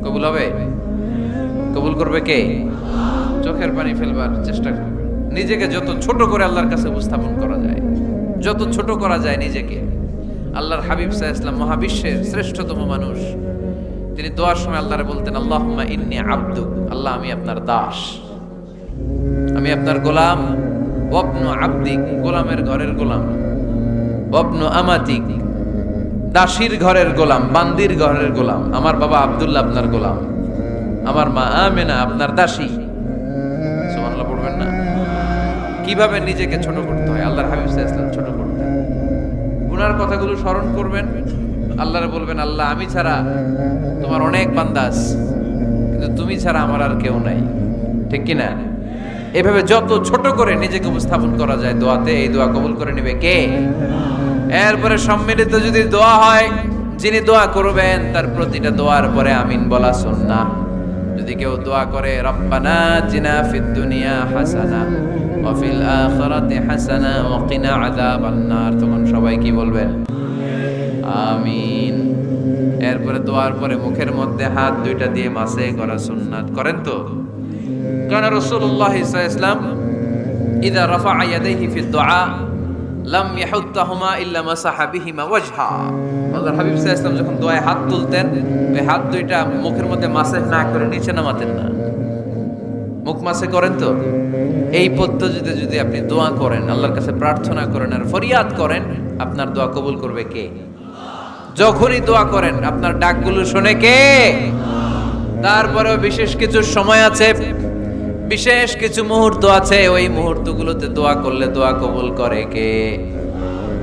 কবুল হবে? কবুল করবে কে? চোখের পানি ফেলবার চেষ্টা করবে। নিজেকে যত ছোট করে আল্লাহর কাছে উপস্থাপন করা যায়, যত ছোট করা যায় নিজেকে। আল্লাহর হাবিব সাল্লাল্লাহু আলাইহি ওয়াসাল্লাম মহাবিশ্বের শ্রেষ্ঠতম মানুষ, তিনি দোয়ার সময় আল্লাহরে বলতেন, আল্লাহুম্মা ইন্নী আবদুক, আল্লাহ আমি আপনার দাস, আমি আপনার গোলাম, ওয়াবনু আবদিক, গোলামের ঘরের গোলাম, ওয়াবনু আমাতিক, দাসীর ঘরের গোলাম, বান্দির ঘরের গোলাম। আমার বাবা আব্দুল্লাহ আপনার গোলাম, আমার মা আমেনা আপনার দাসী। সুবহানাল্লাহ পড়বেন না? কিভাবে নিজেকে ছোট করতে হয় আল্লাহর হাবিব সাল্লাল্লাহু আলাইহি ওয়াসাল্লাম ছোট করতেন। গুনার কথাগুলো স্মরণ করবেন, আল্লাহরে বলবেন, আল্লাহ আমি ছাড়া তোমার অনেক বান্দা আছে, কিন্তু তুমি ছাড়া আমার আর কেউ নাই। ঠিক কি না? এভাবে যত ছোট করে নিজেকে উপস্থাপন করা যায় দোয়াতে, এই দোয়া কবুল করে নেবে কে? এরপরে সম্মিলিত যদি দোয়া হয়, যিনি দোয়া করবেন তার প্রতিটা দোয়ার পরে আমিন বলা সুন্নাহ। যদি কেউ দোয়া করে রব্বানা আতিনা ফিদ দুনিয়া হাসানা ওয়া ফিল আখিরাতি হাসানা ওয়া কিনা আযাবান নার, তখন সবাই কি বলবেন? আমিন। এরপরে দোয়ার পরে মুখের মধ্যে হাত দুইটা দিয়ে মাসে করা সুন্নাত। করেন তো? কারণ রাসূলুল্লাহ সাল্লাল্লাহু আলাইহি ওয়াসাল্লাম ইযা রাফা'a ইয়াদাইহি ফিদ দুআ লাম ইয়াহুত্তাহুমা ইল্লা মাসাহা বিহিমা ওয়াজহা। আল্লাহর হাবিব সাল্লাল্লাহু আলাইহি ওয়াসাল্লাম যখন দোয়ায় হাত তুলতেন, ওই হাত দুইটা মুখের মধ্যে মাসে না করে নিচে নামাতেন না। মুখ মাসে করেন তো? এই পদ্ধতিতে যদি আপনি দোয়া করেন, আল্লাহর কাছে প্রার্থনা করেন আর ফরিয়াদ করেন, আপনার দোয়া কবুল করবে কে? যখনই দোয়া করেন আপনার ডাকগুলো শোনে কে? তারপরেও বিশেষ কিছু সময় আছে, বিশেষ কিছু মুহূর্ত আছে, ওই মুহূর্তগুলোতে দোয়া করলে দোয়া কবুল করে কে?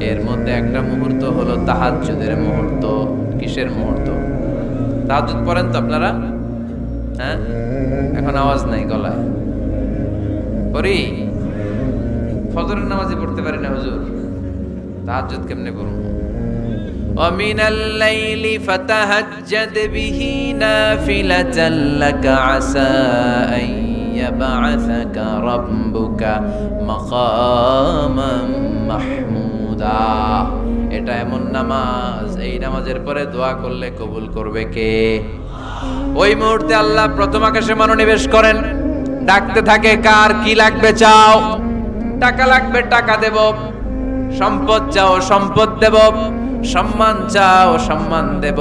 এর মধ্যে একটা মুহূর্ত হলো তাহাজ্জুদের মুহূর্ত। কিসের মুহূর্ত? তাহাজ্জুদ পড়েন তো আপনারা? হ্যাঁ, এখন আওয়াজ নাই গলায়। পড়ি? ফজরের নামাজই পড়তে পারি না হুজুর, তাহাজ্জুদ কেমনে করব? ومن الليل فتهجد به نافلة لك عسى أن يبعثك ربك مقاما محمودا। এটা এমন নামাজ, এই নামাজের পরে দোয়া করলে কবুল করবে কে? ওই মুহূর্তে আল্লাহ প্রথম আকাশে মনোনিবেশ করেন, ডাকতে থাকে, কার কি লাগবে চাও? টাকা লাগবে টাকা দেব, সম্পদ চাও সম্পদ দেব, সম্মান চাও সম্মান দেব,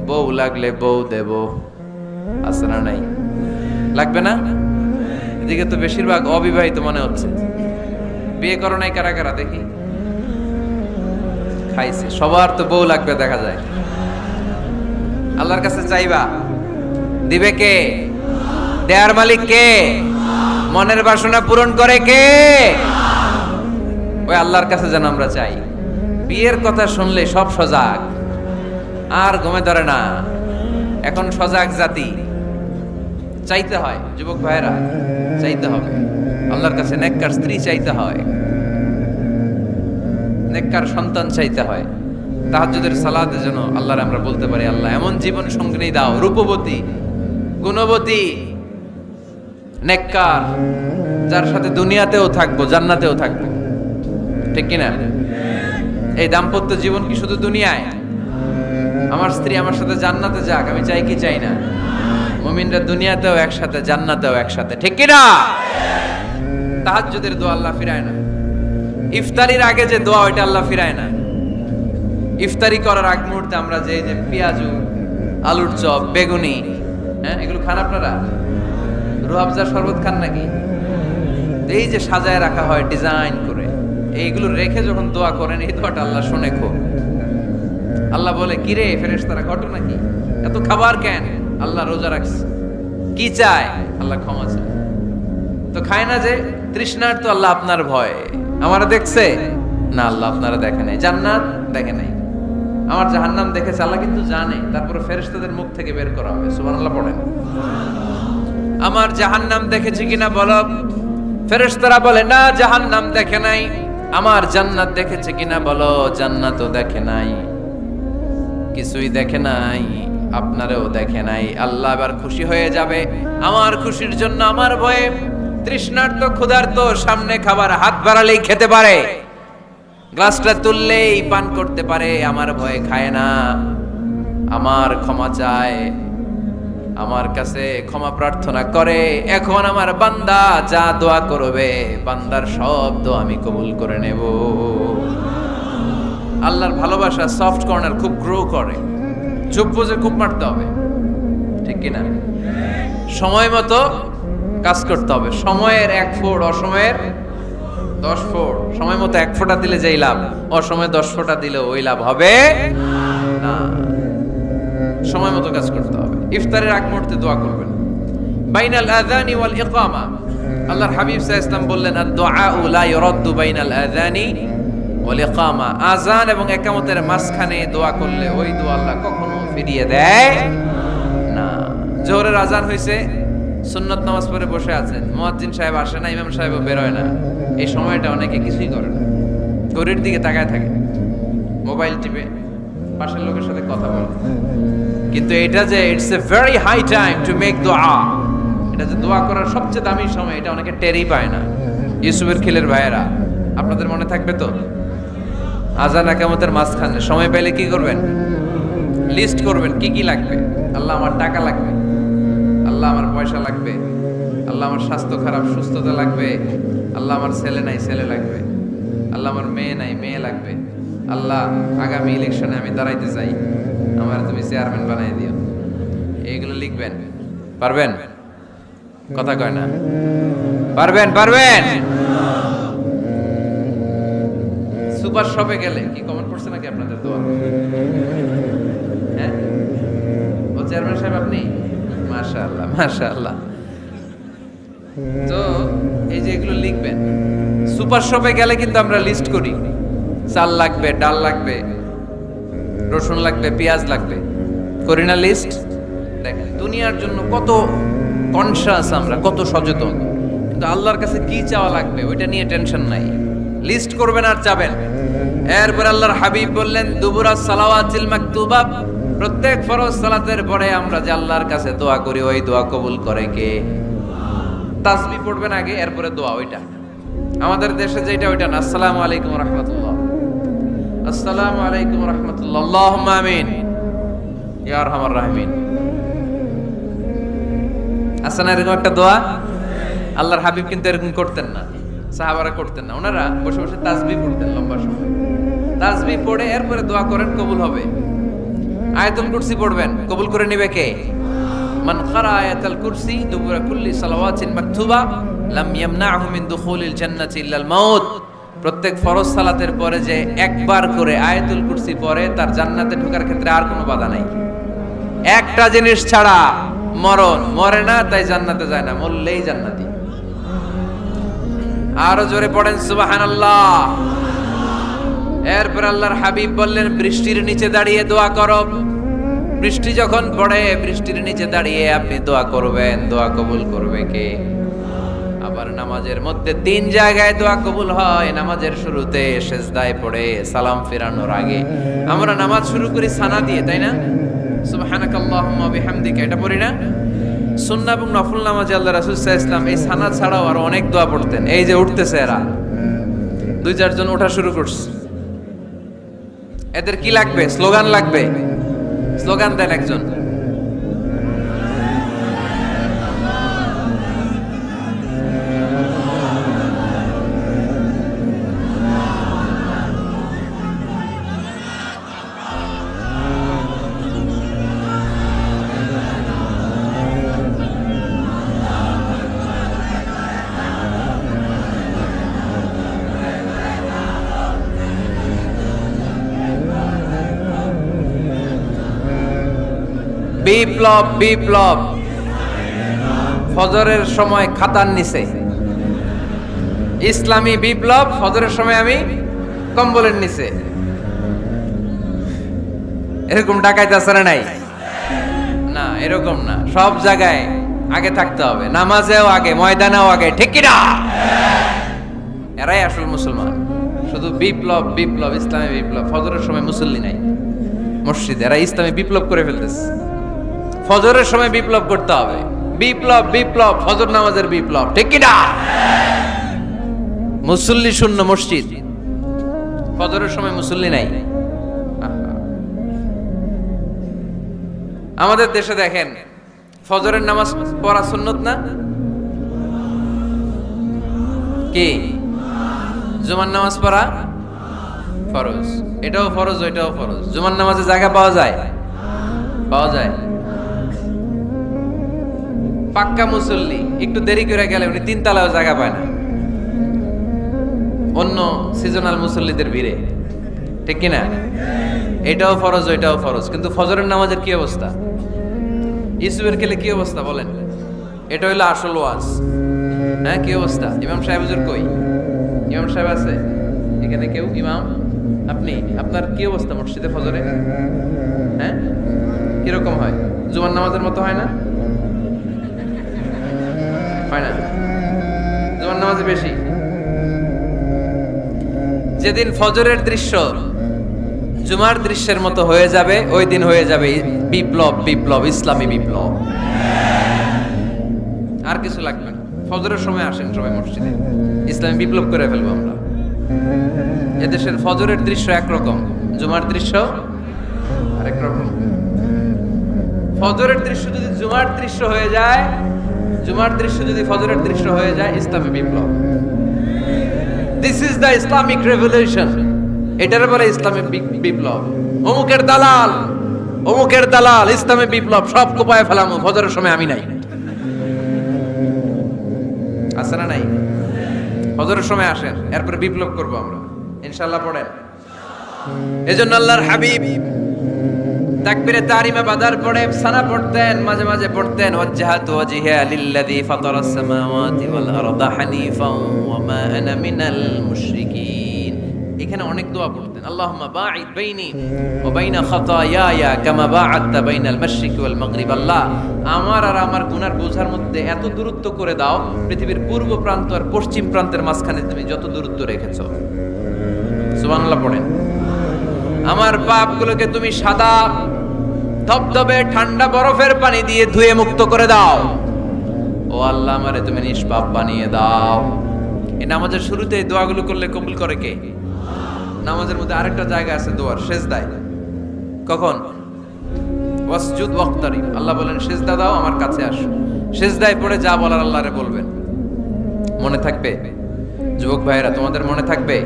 বউ লাগলে বউ দেব। আছে না নাই? লাগবে না? এদিকে তো বেশিরভাগ অবিবাহিত মনে হচ্ছে। বিয়ে করো নাই কারা কারা দেখি? খাইছে। সবার তো বউ লাগবে দেখা যায়। আল্লাহর কাছে চাইবা, দিবে কে? দেয়ার মালিক কে? মনের বাসনা পূরণ করে কে? ওই আল্লাহর কাছে যেন আমরা চাই। বিয়ের কথা শুনলে সব সজাগ, আর ঘুমে ধরে না। এখন সজাগ জাতি, চাইতে হয়। যুবক ভাইরা চাইতে হবে আল্লাহর কাছে, নেককার স্ত্রী চাইতে হয়, নেককার সন্তান চাইতে হয়। তাহাজ্জুদের সালাতে যেন আল্লাহর আমরা বলতে পারি, আল্লাহ এমন জীবন সঙ্গিনী দাও, রূপবতী, গুণবতী, নেককার, যার সাথে দুনিয়াতেও থাকবো জান্নাতেও থাকবো। ঠিক কিনা? এই দাম্পত্য জীবন কি শুধু দুনিয়ায়? আমার স্ত্রী আমার সাথে জান্নাতে যাক, আমি চাই কি চাই না? মুমিনরা দুনিয়াতেও একসাথে, জান্নাতেও একসাথে। ঠিক কিনা? তাহাজ্জুদের দোয়া আল্লাহ ফিরায় না। ইফতারির আগে যে দোয়া, ওইটা আল্লাহ ফিরায় না। ইফতারি করার আগ মুহূর্তে আমরা যে পেঁয়াজু, আলুর চপ, বেগুনি, হ্যাঁ, এগুলো খান আপনারা? রুহাবজার শরবত খান নাকি? এই যে সাজায় রাখা হয় ডিজাইন করে, এইগুলো রেখে যখন দোয়া করেন, এই দোয়াটা আল্লাহ শুনে খুব। আল্লাহ বলে, কিরে ফেরেশতারা, ঘটনা কি? এত খাবার কেন? আল্লাহ রোজা রাখছে। কি চায়? আল্লাহ ক্ষমা চায়। তো খায় না যে তৃষ্ণার, তো আল্লাহ আপনার ভয়। আমারা দেখছে না? আল্লাহ আপনারা দেখে নাই। জান্নাত দেখে নাই, আমার জাহান্নাম দেখেছে আল্লাহ কিন্তু জানে। তারপরে ফেরেশতাদের মুখ থেকে বের করা হবে। সুবহানাল্লাহ পড়েন। আমার জাহান্নাম দেখেছি কিনা বলো? ফেরেশতারা বলে না, জাহান্নাম দেখে নাই। আমার জান্নাত দেখেছে কিনা বলো? জান্নাতও দেখে নাই, কিছুই দেখে নাই, আপনারেও দেখে নাই। আল্লাহ এবার খুশি হয়ে যাবে। আমার খুশির জন্য, আমার ভয়ে তৃষ্ণার্ত ক্ষুধার্ত সামনে খাবার হাত বাড়ালেই খেতে পারে, গ্লাসটা তুললেই পান করতে পারে, আমার ভয়ে খায় না। আমার ক্ষমা চায়, আমার কাছে ক্ষমা প্রার্থনা করে। এখন আমার বান্দা যা দোয়া করবে, বান্দার সব দোয়া আমি কবুল করে নেব। আল্লাহর ভালোবাসা সফট কর্নার খুব গ্রো করে, চুপ বুঝে খুব মারতে হবে। ঠিক কিনা? সময় মতো কাজ করতে হবে। সময়ের এক ফোঁড় অসময়ের 10 ফোঁট, সময় মতো 1 ফোঁটা দিলে যেই লাভ, অসময়ে 10 ফোঁটা দিলে ওই লাভ হবে না। সময় মতো কাজ করতে হবে। ইফতারের আগ মুহূর্তে দোয়া করবেন। বাইনাল আযানি ওয়াল ইকামা, আল্লাহর হাবিব সাল্লাল্লাহু আলাইহি ওয়াসাল্লাম বললেন, আদ-দুআউ লা ইউরাদ্দু বাইনাল আযানি ওয়াল ইকামা, আযান এবং ইকামতের মাঝখানে দোয়া করলে ওই দোয়া আল্লাহ কখনো ফিরিয়ে দেয় না। জোহরের আযান হইছে, সুন্নত নামাজ পড়ে বসে আছেন, মুয়াজ্জিন সাহেব আসে না, ইমাম সাহেবও বের হয় না, এই সময়টা অনেকে কিছুই করে না, ঘড়ির দিকে তাকায় থাকে, মোবাইল টিপে, পাশের লোকের সাথে কথা বলে। কিন্তু এটা যে it's a very high time to make দোয়া, এটা যে দোয়া করার সবচেয়ে দামি সময়, এটা অনেকে টেরই পায় না। ইউসুফের খিলের ভাইয়েরা, আপনাদের মনে থাকবে তো, আযান ইকামতের মাঝখানে সময় পেলে কি করবেন? লিস্ট করবেন কি কি লাগবে। আল্লাহ আমার টাকা লাগবে, আল্লাহ আমার পয়সা লাগবে, আল্লাহ আমার স্বাস্থ্য খারাপ সুস্থতা লাগবে, আল্লাহ আমার ছেলে নাই ছেলে লাগবে, আল্লাহ আমার মেয়ে নাই মেয়ে লাগবে, আল্লাহ আগামী ইলেকশনে আমি দাঁড়াইতে চাই, আমার তুমি চেয়ারম্যান বানাই দিও। এইগুলো লিখবেন। পারবেন? কথা কয় না। পারবেন? পারবেন? সুপার শপে গেলে কি কমেন্ট করছে নাকি আপনাদের দোয়া? হ্যাঁ, ও চেয়ারম্যান সাহেব আপনি? মাশাআল্লাহ মাশাআল্লাহ। তো এই যে এগুলো লিখবেন। সুপার শপে গেলে কিন্তু আমরা লিস্ট করি, চাল লাগবে, ডাল লাগবে, রসুন লাগবে, পেঁয়াজ লাগবে, করি না লিস্ট? দেখেন দুনিয়ার জন্য কত কনশাস আমরা, কত সচেতন, কিন্তু আল্লাহর কাছে কি চাওয়া লাগবে ওইটা নিয়ে টেনশন নাই। লিস্ট করবেন আর যাবেন। এরপর আল্লাহর হাবিব বললেন, দুবুরা সালাওয়াতিল মাকতুবা, প্রত্যেক ফরজ সালাতের পরে আমরা যে আল্লাহর কাছে দোয়া করি, ওই দোয়া কবুল করে কে? তাসবিহ পড়বেন আগে, এরপরে দোয়া। ওইটা আমাদের দেশে যেটা, ওইটা না। আসসালামু আলাইকুম রাহমাতুল্লাহ, আসসালামু আলাইকুম রাহমাতুল্লাহ, আল্লাহুম্মা আমিন ইয়া আরহামার রাহিমিন। আছে না এরকম একটা দোয়া? আল্লাহর হাবিব কিন্তু এরকম করতেন না, সাহাবারা করতেন না। ওনারা বসে বসে তাসবিহ পড়তেন লম্বা সময়। তাসবিহ পড়ে এরপরে দোয়া করেন, কবুল হবে। আয়াতুল কুরসি পড়বেন, কবুল করে নেবে কে? মান ক্বারা আয়াতুল কুরসি দুবুরা কুল্লি সালাওয়াতিন মাকতুবা লাম ইয়ামনাহু মিন দুখুলিল জান্নাতি ইল্লাল মাউত। প্রত্যেক ফরজ সালাতের পরে যে একবার করে আয়াতুল কুরসি পড়ে, তার জান্নাতে ঢোকার ক্ষেত্রে আর কোনো বাধা নাই। একটা জিনিস ছাড়া, মরণ। মরে না তাই জান্নাতে যায় না, মরলেই জান্নাতি। আরো জোরে পড়েন সুবহানাল্লাহ। এরপর আল্লাহর হাবিব বললেন, বৃষ্টির নিচে দাঁড়িয়ে দোয়া করো। বৃষ্টি যখন পড়ে, বৃষ্টির নিচে দাঁড়িয়ে আপনি দোয়া করবেন, দোয়া কবুল করবে কে? আবার নামাজের মধ্যে 3 জায়গায় দোয়া কবুল হয়। নামাজের শুরুতে, সেজদায় পড়ে, সালাম ফেরানোর আগে। আমরা নামাজ শুরু করি সানা দিয়ে, তাই না? সুবহানাকাল্লাহুম্মা বিহামদিকা, এটা পড়ি না? সুন্নাহ এবং নফল নামাজে আল্লাহ রাসূল সাল্লাল্লাহু আলাইহি ওয়াসাল্লাম এই সানা ছাড়াও আরো অনেক দোয়া পড়তেন। এই যে উঠতেছে এরা, 2-4 জন ওঠা শুরু করছে, এদের কি লাগবে? স্লোগান লাগবে। স্লোগান দেন একজন। বিপ্লব, বিপ্লব। ফজরের সময় খাতার নিচে, ইসলামী বিপ্লব। ফজরের সময় আমি কম্বলের নিচে। এরকম ডাকাইতে আছে না? নাই না, এরকম না। সব জায়গায় আগে থাকতে হবে, নামাজেও আগে, ময়দানেও আগে, ঠিক কি না? এরাই আসল মুসলমান। শুধু বিপ্লব, বিপ্লব, ইসলামী বিপ্লব। ফজরের সময় মুসল্লি নাই মসজিদে, এরা ইসলামী বিপ্লব করে ফেলতেছে। ফজরের সময় বিপ্লব করতে হবে। বিপ্লব, বিপ্লব, ফজর নামাজের বিপ্লব, ঠিক কি না? মুসল্লি শূন্য মসজিদ, ফজরের সময় মুসল্লি নাই। আমাদের দেশে দেখেন, ফজরের নামাজ পড়া সুন্নত না? কি? জুমার নামাজ পড়া ফরজ। এটাও ফরজ, ওইটাও ফরজ। জুমার নামাজে জায়গা পাওয়া যায়? পাওয়া যায়। পাক্কা মুসল্লি একটু দেরি করে গেলে উনি 3 তলায়ও জায়গা পায় না। অন্য সিজনাল মুসল্লিদের ভিড়ে, ঠিক কিনা? এটাও ফরজ ওইটাও ফরজ, কিন্তু ফজরের নামাজের কি অবস্থা? ইসুবের খেলে কি অবস্থা বলেন? এটা হইলো আসল ওয়াজ। হ্যাঁ, কি অবস্থা? ইমাম সাহেব হুজুর কই? ইমাম সাহেব আছে এখানে কেউ? ইমাম আপনি, আপনার কি অবস্থা মসজিদে ফজরে? হ্যাঁ, কিরকম হয়? জুমার নামাজের মতো হয় না? হয় না? জুমার নামাজে বেশি। যেদিন ফজরের দৃশ্য জুমার দৃশ্যের মতো হয়ে যাবে, ওই দিন হয়ে যাবে বিপ্লব, বিপ্লব, ইসলামী বিপ্লব। আর কিছু লাগবে না। ফজরের সময় আসেন সবাই মসজিদে, ইসলামী বিপ্লব করে ফেলবো আমরা। এদেশের ফজরের দৃশ্য একরকম, জুমার দৃশ্য আরেক রকম। ফজরের দৃশ্য যদি জুমার দৃশ্য হয়ে যায়, জুমার দৃশ্য যদি ফজরের দৃশ্য হয়ে যায়, ইসলামী বিপ্লব। This is the Islamic revolution. এটার বলে ইসলামী বিপ্লব। অমুকের দালাল, অমুকের দালাল, ইসলামী বিপ্লব সব কোপায় ফেলাম, ফজরের সময় আমি নাই। আছে না নাই? ফজরের সময় আসেন, এরপরে বিপ্লব করবো আমরা ইনশাআল্লাহ। পড়েন। এজন্য আল্লাহর হাবিব তাকবীরে তাহরিমা বাদার পড়ে সানা পড়তেন, মাঝে মাঝে পড়তেন ওয়াজহাতু ওয়াজহিয়া লিল্লাযী ফাতারাস সামাওয়াতি ওয়াল আরদা হানিফান ওয়া মা আনা মিনাল মুশরিকিন। এখানে অনেক দোয়া পড়তেন। আল্লাহুম্মা বাঈদ বাইনি ওয়া বাইনা খাতায়ায়া কামা বাআদতা বাইনাল মাশরিকি ওয়াল মাগরিব। আল্লাহ, আমার আর আমার গুনার বোঝার মধ্যে এত দূরত্ব করে দাও, পৃথিবীর পূর্ব প্রান্ত আর পশ্চিম প্রান্তের মাঝখানে তুমি যত দূরত্ব রেখেছো। সুবহানাল্লাহ পড়েন। আমার পাপগুলোকে তুমি সাদা ধবধবে ঠান্ডা বরফের পানি দিয়ে ধুয়ে মুক্ত করে দাও। ও আল্লাহ, আমারে তুমি নিষ্পাপ বানিয়ে দাও। এই নামাজের শুরুতে এই দোয়াগুলো করলে কবুল করে কে? নামাজের মধ্যে আরেকটা জায়গা আছে দোয়ার, সেজদায়। কখন? ওয়াসজুদ ওয়াক্তারিব। আল্লাহ বলেন সেজদা দাও, আমার কাছে আসো। সেজদায় পড়ে যা বলার আল্লাহরে বলবেন। মনে থাকবে যুবক ভাইয়েরা, তোমাদের মনে থাকবে?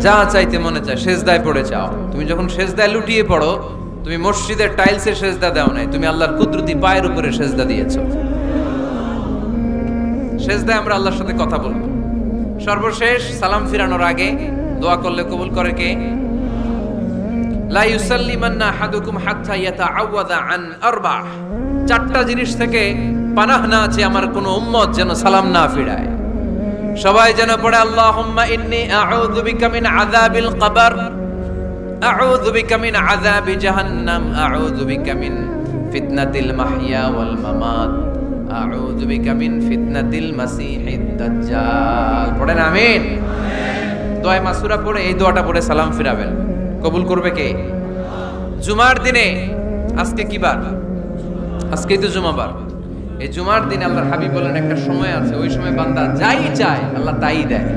যা চাইতে মনে চায় সেজদায় পড়ে চাও। তুমি যখন সেজদায় লুটিয়ে পড়ো, তুমি মসজিদের টাইলসে সেজদা দাও নাই, তুমি আল্লাহর কুদরতি পায়ের উপরে সেজদা দিয়েছো। সেজদায় আমরা আল্লাহর সাথে কথা বলবো। সর্বশেষ সালাম ফিরানোর আগে দোয়া করলে কবুল করে কে? লা ইউসাল্লিমান্না আহাদুকুম হাত্তা ইয়াতাআওয়াযা আন আরবা। চারটা জিনিস থেকে পানাহ না আছে আমার কোন উম্মত যেন সালাম না ফিরায়। সবাই যেন পড়ে আল্লাহুম্মা ইন্নী আউযু বিকা মিন আযাবিল কবর, আউযু বিকা মিন আযাবি জাহান্নাম, আউযু বিকা মিন ফিতনাতিল মাহইয়া ওয়াল মামাত, আউযু বিকা মিন ফিতনাতিল মাসিহিদ দাজ্জাল। পড়েন আমিন। দোয়া মাসুরা পড়ে এই দোয়াটা পড়ে সালাম ফিরাবেন। কবুল করবে কে? জুমার দিনে, আজকে কি বার? আজকেই তো জুমাবার। এই জুমার দিনে আল্লাহর হাবিব বলেন একটা সময় আছে, ওই সময় বান্দা যাই চায় আল্লাহ তাই দেয়।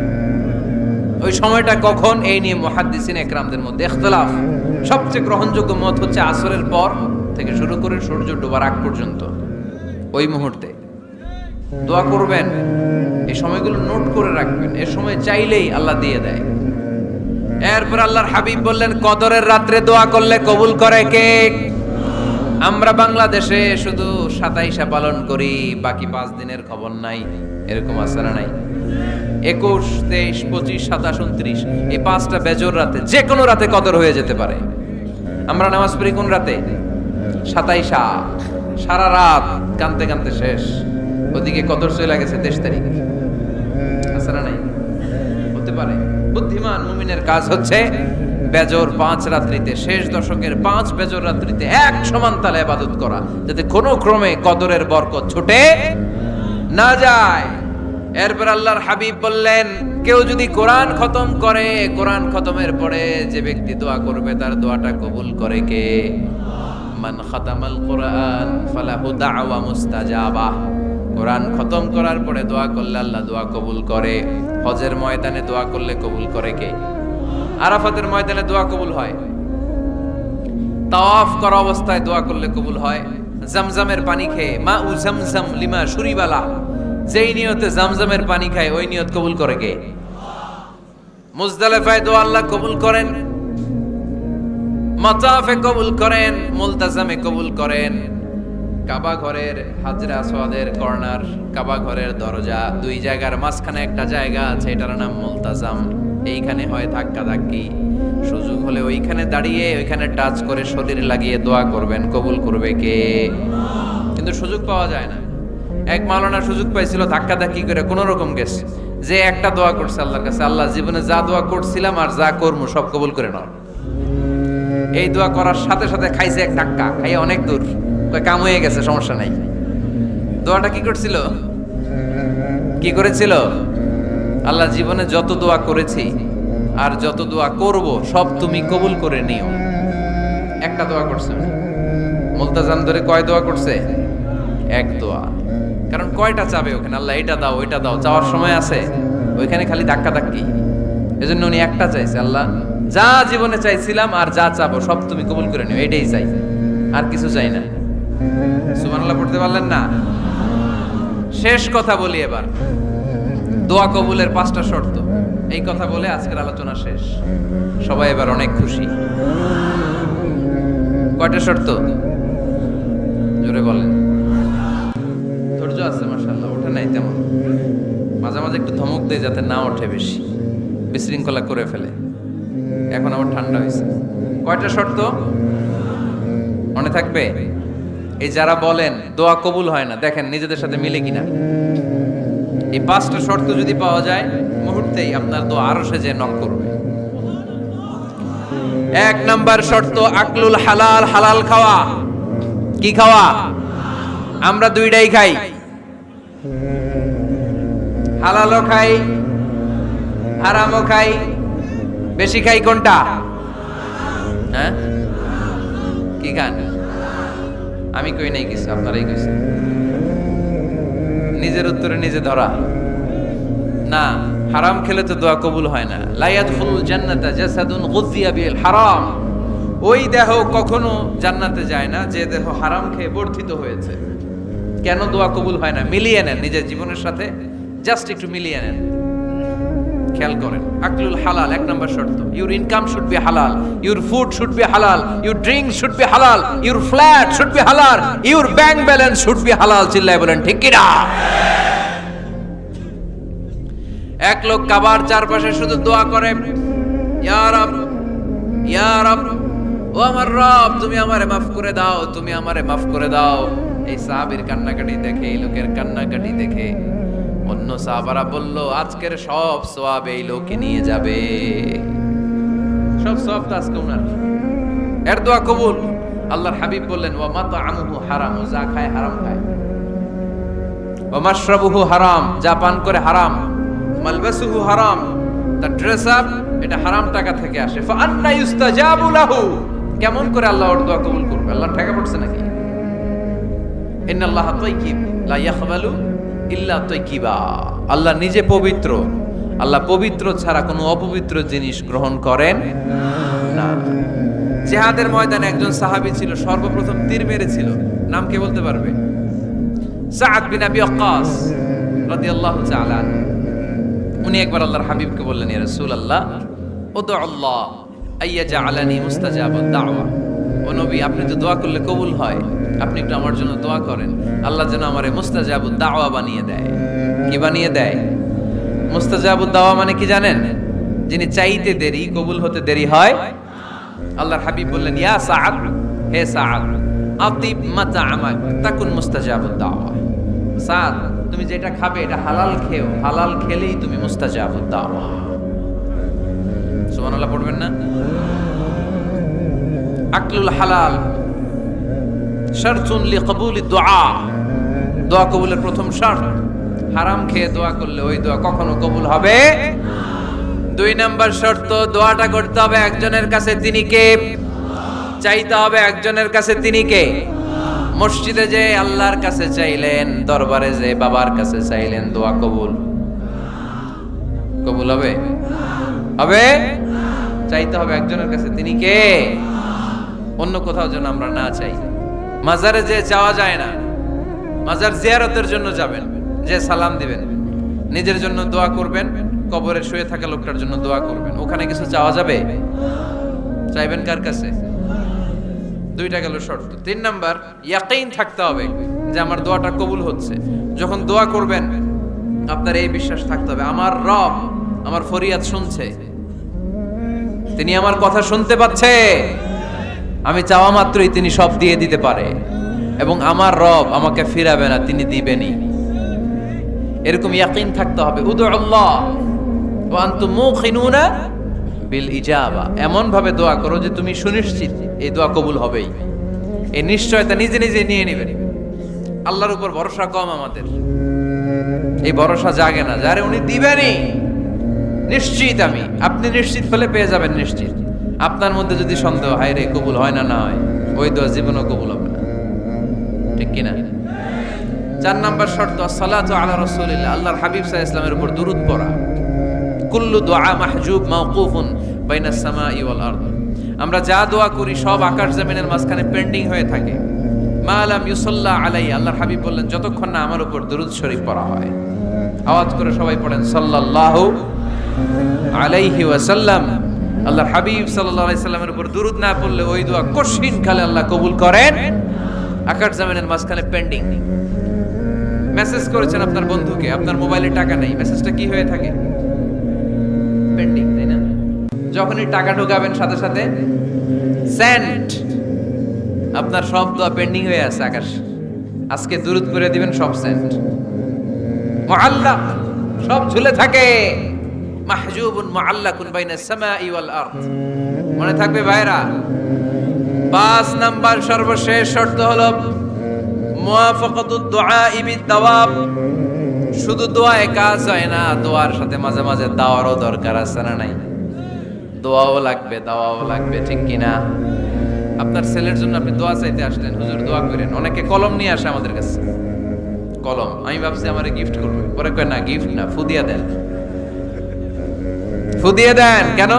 ওই সময়টা কখন? এই নিয়ে মুহাদ্দিসিন একরামদের মধ্যে ইখতিলাফ। সবচেয়ে গ্রহণযোগ্য মত হচ্ছে আসরের পর থেকে শুরু করে সূর্য ডোবার আগ পর্যন্ত, ওই মুহূর্তে দোয়া করবেন। এই সময়গুলো নোট করে রাখবেন, এর সময় চাইলেই আল্লাহ দিয়ে দেয়। এরপর আল্লাহর হাবিব বললেন কদরের রাত্রে দোয়া করলে কবুল করে কে? আমরা বাংলাদেশে শুধু 27 পালন করি, বাকি 5 দিনের খবর নাই। এরকম আছে না নাই? 21, 23, 25, 27, 29 এই 5টা বেজোর রাতে, যে কোনো রাতে কদর হয়ে যেতে পারে। আমরা নামাজ পড়ি কোন রাতে? 27। সারা রাত কানতে কানতে শেষ, ওদিকে কদর চলে গেছে 23 তারিখ। আছে না নাই? হতে পারে। বুদ্ধিমান মুমিনের কাজ হচ্ছে বেজর 5 রাত্রিতে, শেষ দশকের 5 বেজর রাত্রিতে এক সমান তালে ইবাদত করা, যাতে কোনো ক্রমে কদরের বরকত ছুটে না যায়। এরপর আল্লাহর হাবিব বললেন কেউ যদি কোরআন খতম করে, কোরআন খতমের পরে যে ব্যক্তি দোয়া করবে তার দোয়াটা কবুল করে কে? মান খাতামাল কোরআন ফালাহু দাওয়া মুস্তাজাবা। কোরআন খতম করার পরে দোয়া করলে আল্লাহ দোয়া কবুল করে। হজের ময়দানে দোয়া করলে কবুল করে কে? আরাফাতের ময়দানে দোয়া কবুল হয়। তাওয়াফ করা অবস্থায় দোয়া করলে কবুল হয়। জামজামের পানি খেয়ে মা উ জামজাম লিমা শুরিবালা, যেই নিয়তে জামজামের পানি খায় ওই নিয়ত কবুল করে কে? মুজদালিফায় দোয়া আল্লাহ কবুল করেন, মাতাফে কবুল করেন, মুলতাজামে কবুল করেন। কাবা ঘরের হাজরে আসওয়াদের কর্নার, কাবা ঘরের দরজা, দুই জায়গার মাঝখানে একটা জায়গা আছে, এটার নাম মুলতাজাম। এইখানে হয় ধাক্কা ধাক্কি, সুযোগ হলে ওইখানে দাঁড়িয়ে ওইখানে টাচ করে শরীরে লাগিয়ে দোয়া করবেন, কবুল করবে কে? কিন্তু সুযোগ পাওয়া যায় না। এক মাওলানা সুযোগ পাইছিল ধাক্কা ধাক্কি করে কোন রকম গেছে, যে একটা দোয়া করছে আল্লাহর কাছে, আল্লাহ জীবনে যা দোয়া করছিলাম আর যা করবো সব কবুল করে নাও। এই দোয়া করার সাথে সাথে খাইছে এক ধাক্কা, খাইয়ে অনেক দূর, কাম হয়ে গেছে, সমস্যা নাই। দোয়াটা কি করছিল? কি করেছিল? আল্লাহ জীবনে যত দোয়া করেছি আর যত দোয়া করব সব তুমি কবুল করে নিও। একটা দোয়া করছে উনি। মুলতাজাম ধরে কয় দোয়া করছে? এক দোয়া। কারণ কয়টা চাবে ওখানে? আল্লাহ এটা দাও ওইটা দাও, চাওয়ার সময় আছে? ওইখানে খালি ধাক্কা ধাক্কি। এজন্য উনি একটা চাইছে, আল্লাহ যা জীবনে চাইছিলাম আর যা চাবো সব তুমি কবুল করে নিও, এটাই চাই, আর কিছু চাই না। সুবহানাল্লাহ পড়তে পারলেন না? শেষ কথা বলি এবার, দোয়া কবুলের 5টা শর্ত। এই কথা বলে আজকের আলোচনা শেষ। সবাই এবার অনেক খুশি। কয়টা শর্ত? জোরে বলেন। ধৈর্য আছে মাশাআল্লাহ, ওঠে নাই তেমন, মাঝে মাঝে একটু ধমক দেয় যাতে না ওঠে, বেশি বিশৃঙ্খলা করে ফেলে। এখন আবার ঠান্ডা হয়েছে। কয়টা শর্ত মনে থাকবে? এই যারা বলেন দোয়া কবুল হয় না, দেখেন নিজেদের সাথে মিলে কিনা। এই 5টা শর্ত যদি পাওয়া যায়, মুহূর্তেই আপনার দোয়া আরশে যে নক করবে। 1 নাম্বার শর্ত আকলুল হালাল, হালাল খাওয়া। কি খাওয়া? আমরা দুইটাই খাই, হালালও খাই হারামও খাই। বেশি খাই কোনটা? হ্যাঁ, কি খান? আমি কই নাই কিছু, আপনারাই কইছেন। নিজের উত্তরে নিজে ধরা না। হারাম খেলে তো দোয়া কবুল হয় না। লা ইয়াদখুলুল জান্নাতা জাসাদুন গুযিয়া বিল হারাম। ওই দেহ কখনো জান্নাতে যায় না যে দেহ হারাম খেয়ে বর্ধিত হয়েছে। কেন দোয়া কবুল হয় না? মিলিয়ে নেন নিজের জীবনের সাথে, জাস্ট একটু মিলিয়ে নেন, খেয়াল করেন। আকলুল হালাল 1 নাম্বার শর্ত। ইউর ইনকাম শুড বি হালাল, ইউর ফুড শুড বি হালাল, ইউর ড্রিঙ্ক শুড বি হালাল, ইউর ফ্ল্যাট শুড বি হালাল, your bank balance should be হালাল। চিল্লায় বলেন ঠিক কি না? এক লোক কাবার চারপাশে শুধু দোয়া করে, ইয়া রব, ইয়া রব, ও আমার রব, তুমি আমারে মাফ করে দাও, তুমি আমারে মাফ করে দাও। এই সাহাবীর কান্নাকাটি দেখে, এই লোকের কান্নাকাটি দেখে অন্য সাহাবারা বলল, আজকের সব সওয়াব এই লোকে নিয়ে যাবে। সব সওয়াব তো আজকে উনার। এর দোয়া কবুল। আল্লাহর হাবিব বললেন, ওয়া মাতআমুহু হারাম, যা খায় হারাম খায়। ওয়া মাশরাবুহু হারাম, যা পান করে হারাম। মালবাসুহু হারাম, তার ড্রেস আপ এটা হারাম টাকা থেকে আসে। ফা আন্না ইউস্তাজাবু লাহু, কেমন করে আল্লাহ ওর দোয়া কবুল করবে? আল্লাহ ঠেকা পড়ছে নাকি? ইন্নাল্লাহা তাইয়্যিব লা ইয়াকবালু ইল্লা তাইয়্যিবা। আল্লাহ নিজে পবিত্র, আল্লাহ পবিত্র ছাড়া কোনো অপবিত্র জিনিস গ্রহণ করেন না। জিহাদের ময়দানে একজন সাহাবী ছিল, সর্বপ্রথম তীর মেরেছিল। নাম কে বলতে পারবে? সাআদ বিন আবি ওয়াক্কাস রাদিয়াল্লাহু তাআলা। উনি একবার আল্লাহর হাবিবকে বললেন, ইয়া রাসূলুল্লাহ, উদু আল্লাহ আইয়াজআলানি মুস্তাজাবাদ দাওয়া। ও নবী, আপনি তো দোয়া করলে কবুল হয়, আপনি একটু আমার জন্য দোয়া করেন, আল্লাহ যেন আমারে মুস্তাজাবুদ দাওয়া বানিয়ে দেয়। কি বানিয়ে দেয়? মুস্তাজাবুদ দাওয়া মানে কি জানেন? যিনি চাইতে দেরি, কবুল হতে দেরি হয়। আল্লাহর হাবিব বললেন, ইয়া সাআদ, হে সাআদ, আতিব মাতআমাক তাকুন মুস্তাজাবুদ দাওয়া। সাআদ, তুমি যেটা খাবে এটা হালাল খেও, হালাল খেলেই তুমি মুস্তাজাবুদ দাওয়া। সুবহানাল্লাহ পড়বেন না? আকলুল হালাল শারতুন লিকবুলিদ দুআ, দোয়া কবুলের প্রথম শর্ত। হারাম খেয়ে দোয়া করলে ওই দোয়া কখনো কবুল হবে। 2 নাম্বার শর্ত, দোয়াটা করতে হবে একজনের কাছে, তিনি কে? চাইতে হবে একজনের কাছে, তিনি কে? মসজিদে যে আল্লাহর কাছে চাইলেন, দরবারে যে বাবার কাছে চাইলেন, দোয়া কবুল কবুল হবে? হবে? চাইতে হবে একজনের কাছে, তিনি কে? অন্য কোথাও যেন আমরা না চাই। মাজারে যে চাওয়া যায় না, মাজার জিয়ারতের জন্য যাবেন, যে সালাম দিবেন, নিজের জন্য দোয়া করবেন, কবরে শুয়ে থাকা লোকটার জন্য দোয়া করবেন। ওখানে কিছু চাওয়া যাবে? চাইবেন কার কাছে? 2টা গেল শর্ত। 3 নাম্বার, ইয়াকিন থাকতে হবে যে আমার দোয়াটা কবুল হচ্ছে। যখন দোয়া করবেন আপনার এই বিশ্বাস থাকতে হবে, আমার রব আমার ফরিয়াদ শুনছে, তিনি আমার কথা শুনতে পাচ্ছে, আমি চাওয়া মাত্রই তিনি সব দিয়ে দিতে পারে, এবং আমার রব আমাকে ফিরাবে না, তিনি দিবেনই। এরকম ইয়াকিন থাকতে হবে। উদুল্লাহ ওয়া আনতুম মুখিনুনা বিল ইজাবা, এমন ভাবে দোয়া করো যে তুমি সুনিশ্চিত এই দোয়া কবুল হবেই। এই নিশ্চয়তা নিজে নিজে নিয়ে নেবেন। আল্লাহর উপর ভরসা কম আমাদের, এই ভরসা জাগে না যারে উনি দিবেনই, নিশ্চিত আমি। আপনি নিশ্চিত হলে পেয়ে যাবেন নিশ্চিত। আপনার মধ্যে যদি সন্দেহ হয় রে কবুল হয় না হয়, ওই দোয়া জীবনও কবুল হবে না, ঠিক কিনা? 4 নাম্বার শর্ত আসসালাতু আলা রাসূলিল্লাহ, আল্লাহর হাবিব সাল্লাল্লাহু আলাইহি ওয়াসাল্লামের উপর দুরূদ পড়া। কুল্লু দুআ মাহজুব মাওকুফুন বাইনাস সামাই ওয়াল আরদ, আমরা যা দোয়া করি সব আকাশ জমিনের মাঝখানে পেন্ডিং হয়ে থাকে। মা লাম ইউসাল্লা আলাইহি, আল্লাহর হাবিব বললেন যতক্ষণ না আমার উপর দুরূদ শরীফ পড়া হয়। আওয়াজ করে সবাই পড়েন সাল্লাল্লাহু আলাইহি ওয়াসাল্লাম। আল্লাহর হাবিব সাল্লাল্লাহু আলাইহি সাল্লামের উপর দুরূদ না পড়লে ওই দোয়া কঠিন কালে আল্লাহ কবুল করেন, আকাশ জমিনের মাঝখানে পেন্ডিং। মেসেজ করেছেন আপনার বন্ধুকে, আপনার মোবাইলে টাকা নেই, মেসেজটা কি হয়ে থাকে? পেন্ডিং, তাই না? যখনই টাকা ঢোকাবেন সাথে সাথে সেন্ড, আপনার সব দোয়া পেন্ডিং হয়ে আছে আকাশ। আজকে দুরূদ করে দিবেন, সব সেন্ড, মুআল্লাক, সব ঝুলে থাকে। মাহজুবুন মুআল্লাকুন বাইনাস সামাই ওয়াল আরদ, মনে থাকবে ভাইরা। 5 নাম্বার সর্বশেষ শর্ত হলো মুওয়াফাকাতুদ দুআ বিদ দাওয়াব। শুধু দোয়ায় কাজ হয় না, দোয়ার সাথে মাঝে মাঝে দাওয়ারও দরকার আছে না নাই? দোয়াও লাগবে, দাওয়াও লাগবে, ঠিক কিনা? আপনার ছেলের জন্য আপনি দোয়া চাইতে আসলেন, হুজুর দোয়া করেন। অনেকে কলম নিয়ে আসে আমাদের কাছে, কলম। আমি ভাবছি আমারে গিফট করবে, পরে কয় না গিফট না, ফুদিয়া দেন। ফুদিয়ে দেন কেন?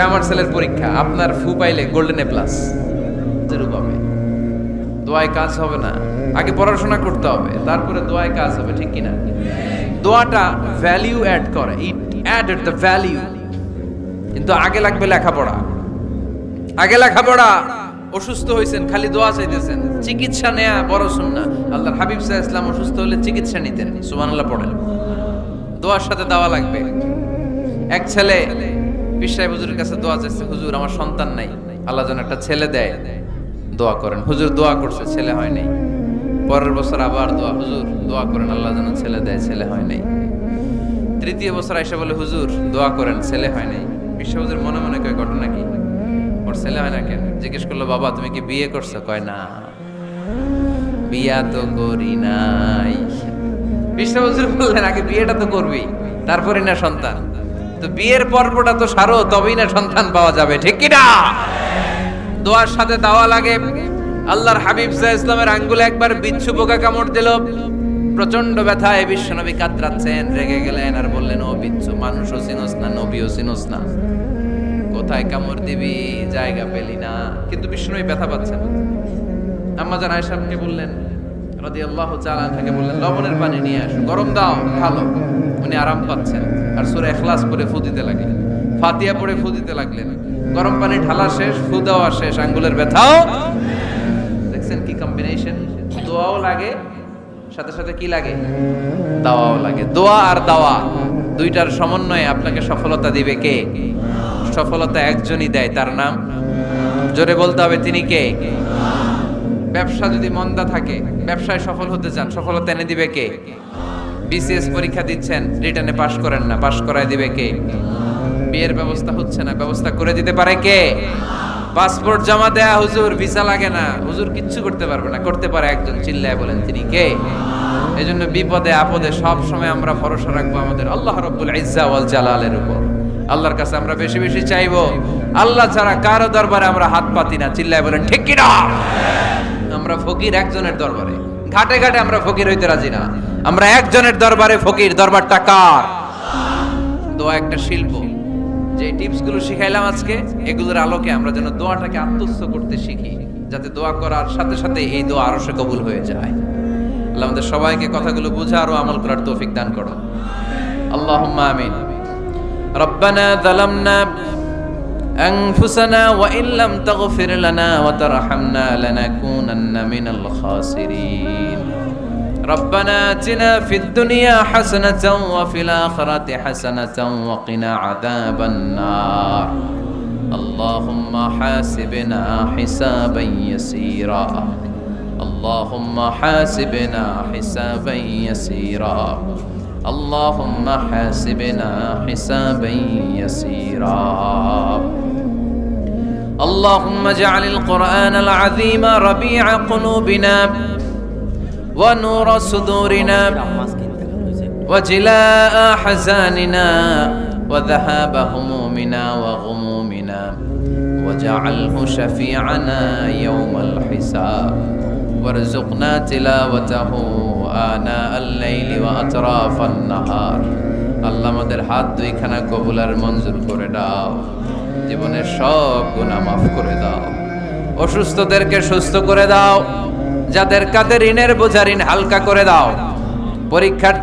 আমার ছেলের পরীক্ষা, আপনার ফু পাইলে গোল্ডেন এ প্লাস পাবে। দোয়ায় কাজ হবে না, আগে পড়াশোনা করতে হবে, তারপরে দোয়ায় কাজ হবে, ঠিক কিনা? দোয়াটা ভ্যালিউ অ্যাড করে, ইট অ্যাডেড দ্য ভ্যালিউ। কিন্তু আগে লাগবে লেখাপড়া, আগে লেখাপড়া। অসুস্থ হয়েছেন, খালি দোয়া চাইতেছেন, চিকিৎসা নেয়া বড় সুন্নাহ। আল্লাহর হাবিব সাল্লাল্লাহু আলাইহি ওয়াসাল্লাম অসুস্থ হলে চিকিৎসা নিতেন, সুবহানাল্লাহ পড়েন। দোয়ার সাথে দাওয়া লাগবে। এক ছেলে পীর সাহেব হুজুরের কাছে দোয়া চাইছে, হুজুর আমার সন্তান নাই, আল্লাহ যেন একটা ছেলে দেয়, দোয়া করেন। হুজুর দোয়া করছে, ছেলে হয় নাই। পরের বছর আবার দোয়া, হুজুর দোয়া করেন আল্লাহ যেন ছেলে দেয়, ছেলে হয় নাই। তৃতীয় বছর আইসা বলে, হুজুর দোয়া করেন, ছেলে হয় নাই। পীর সাহেব হুজুর মনে মনে কয় ঘটনা কি, ওর ছেলে হয় না কেন? জিজ্ঞেস করলো, বাবা তুমি কি বিয়ে করছো? কয় না, বিয়া তো করি নাই। পীর সাহেব হুজুর বললেন, আগে বিয়েটা তো করবি, তারপরে না সন্তান। তো বিয়ের পর্বটা তো সারো, তবেই না সন্তান পাওয়া যাবে, ঠিক কি না? দোয়ার সাথে দাওয়া লাগে। আল্লাহর হাবিব সাল্লাল্লাহু আলাইহি ওয়াসাল্লামের আঙ্গুলে একবার বিচ্ছু পোকা কামড় দিল, প্রচন্ড ব্যথায় বিশ্বনবী কাতরাচ্ছেন, রেগে গেলেন আর বললেন, ও বিচ্ছু, মানুষও চিনোস না, নবীও চিনোস না, কোথায় কামড় দিবি, জায়গা পেলি না। কিন্তু বিশ্বনবী ব্যথা পাচ্ছেন। আম্মা জান আয়েশাকে বললেন রাদিয়াল্লাহু তাআলা আনহাকে বললেন, লবণের পানি নিয়ে আসো, গরম দাও, ভালো। উনি আরাম পাচ্ছেন আর সূরা ইখলাস পড়ে ফু দিতে লাগলেন, ফাতিহা পড়ে ফু দিতে লাগলেন। গরম পানি ঢালা শেষ, ফু দেওয়া শেষ, আঙ্গুলের ব্যথাও। দেখছেন কি কম্বিনেশন? দোয়াও লাগে, সাথে সাথে কি লাগে, দাওয়াও লাগে। দোয়া আর দাওয়া দুইটার সমন্বয়ে আপনাকে সফলতা দিবে কে? সফলতা একজনই দেয়, তার নাম জোরে বলতে হবে, তিনি কে? ব্যবসা যদি মন্দা থাকে, ব্যবসায় সফল হতে চান, সফলতা এনে দিবে কে? বিসিএস পরীক্ষা দিচ্ছেন, রিটেনে পাশ করেন না, পাশ করায় দিবে কে? বিয়ের ব্যবস্থা হচ্ছে না, ব্যবস্থা করে দিতে পারে কে? পাসপোর্ট জমা দেয়া, হুজুর ভিসা লাগে না, হুজুর কিচ্ছু করতে পারবে না, করতে পারে একজন, চিল্লায় বলেন তিনি কে? এজন্য বিপদে আপদে সব সময় আমরা ভরসা রাখবো আমাদের আল্লাহ রাব্বুল ইজ্জা ওয়াল জালালের উপর। আল্লাহর কাছে আমরা বেশি বেশি চাইবো। আল্লাহ ছাড়া কারো দরবারে আমরা হাত পাতি না, চিল্লায় বলেন ঠিক কি না? আমরা ফকির একজনের দরবারে, ঘাটে ঘাটে আমরা ফকির হইতে রাজি না, আমরা একজনের দরবারে ফকির। দরবারটা কার? দোয়া একটা শিল্প। যে টিপস গুলো শিখাইলাম আজকে, এগুলোর আলোকে আমরা যেন দোয়াটাকে আত্মস্থ করতে শিখি, যাতে দোয়া করার সাথে সাথে এই দোয়া আরশে কবুল হয়ে যায়। আল্লাহ আমাদের সবাইকে কথাগুলো বুঝার ও আমল করার তৌফিক দান করো, আল্লাহুম্মা আমিন। রব্বানা যালামনা আনফুসানা ওয়া ইন লাম তাগফির লানা ওয়া তারহামনা লানাকুনান্না মিনাল খাসিরিন। রব্বানা আতিনা ফিদ দুনিয়া হাসানাতাও ওয়া ফিল আখিরাতি হাসানাতাও ওয়া কিনা আযাবান নার। اللهم حاسبنا حسابا يسيرا اللهم حاسبنا حسابا يسيرا اللهم حاسبنا حسابا يسيرا اللهم اجعل القرآن العظيم ربيع قلوبنا ونور صدورنا وجلاء حزاننا وذهاب همومنا وغمومنا واجعله شفيعنا يوم الحساب وارزقنا تلاوته آناء الليل وأطراف النهار আল্লাহ আমাদের হাত দুইখানা কবুল আর মঞ্জুর করে দাও জীবনের সব গুনাহ মাফ করে দাও অসুস্থদেরকে সুস্থ করে দাও যাদের কাঁধে ঋণের বোঝা ঋণ হালকা করে দাও পরীক্ষার্থী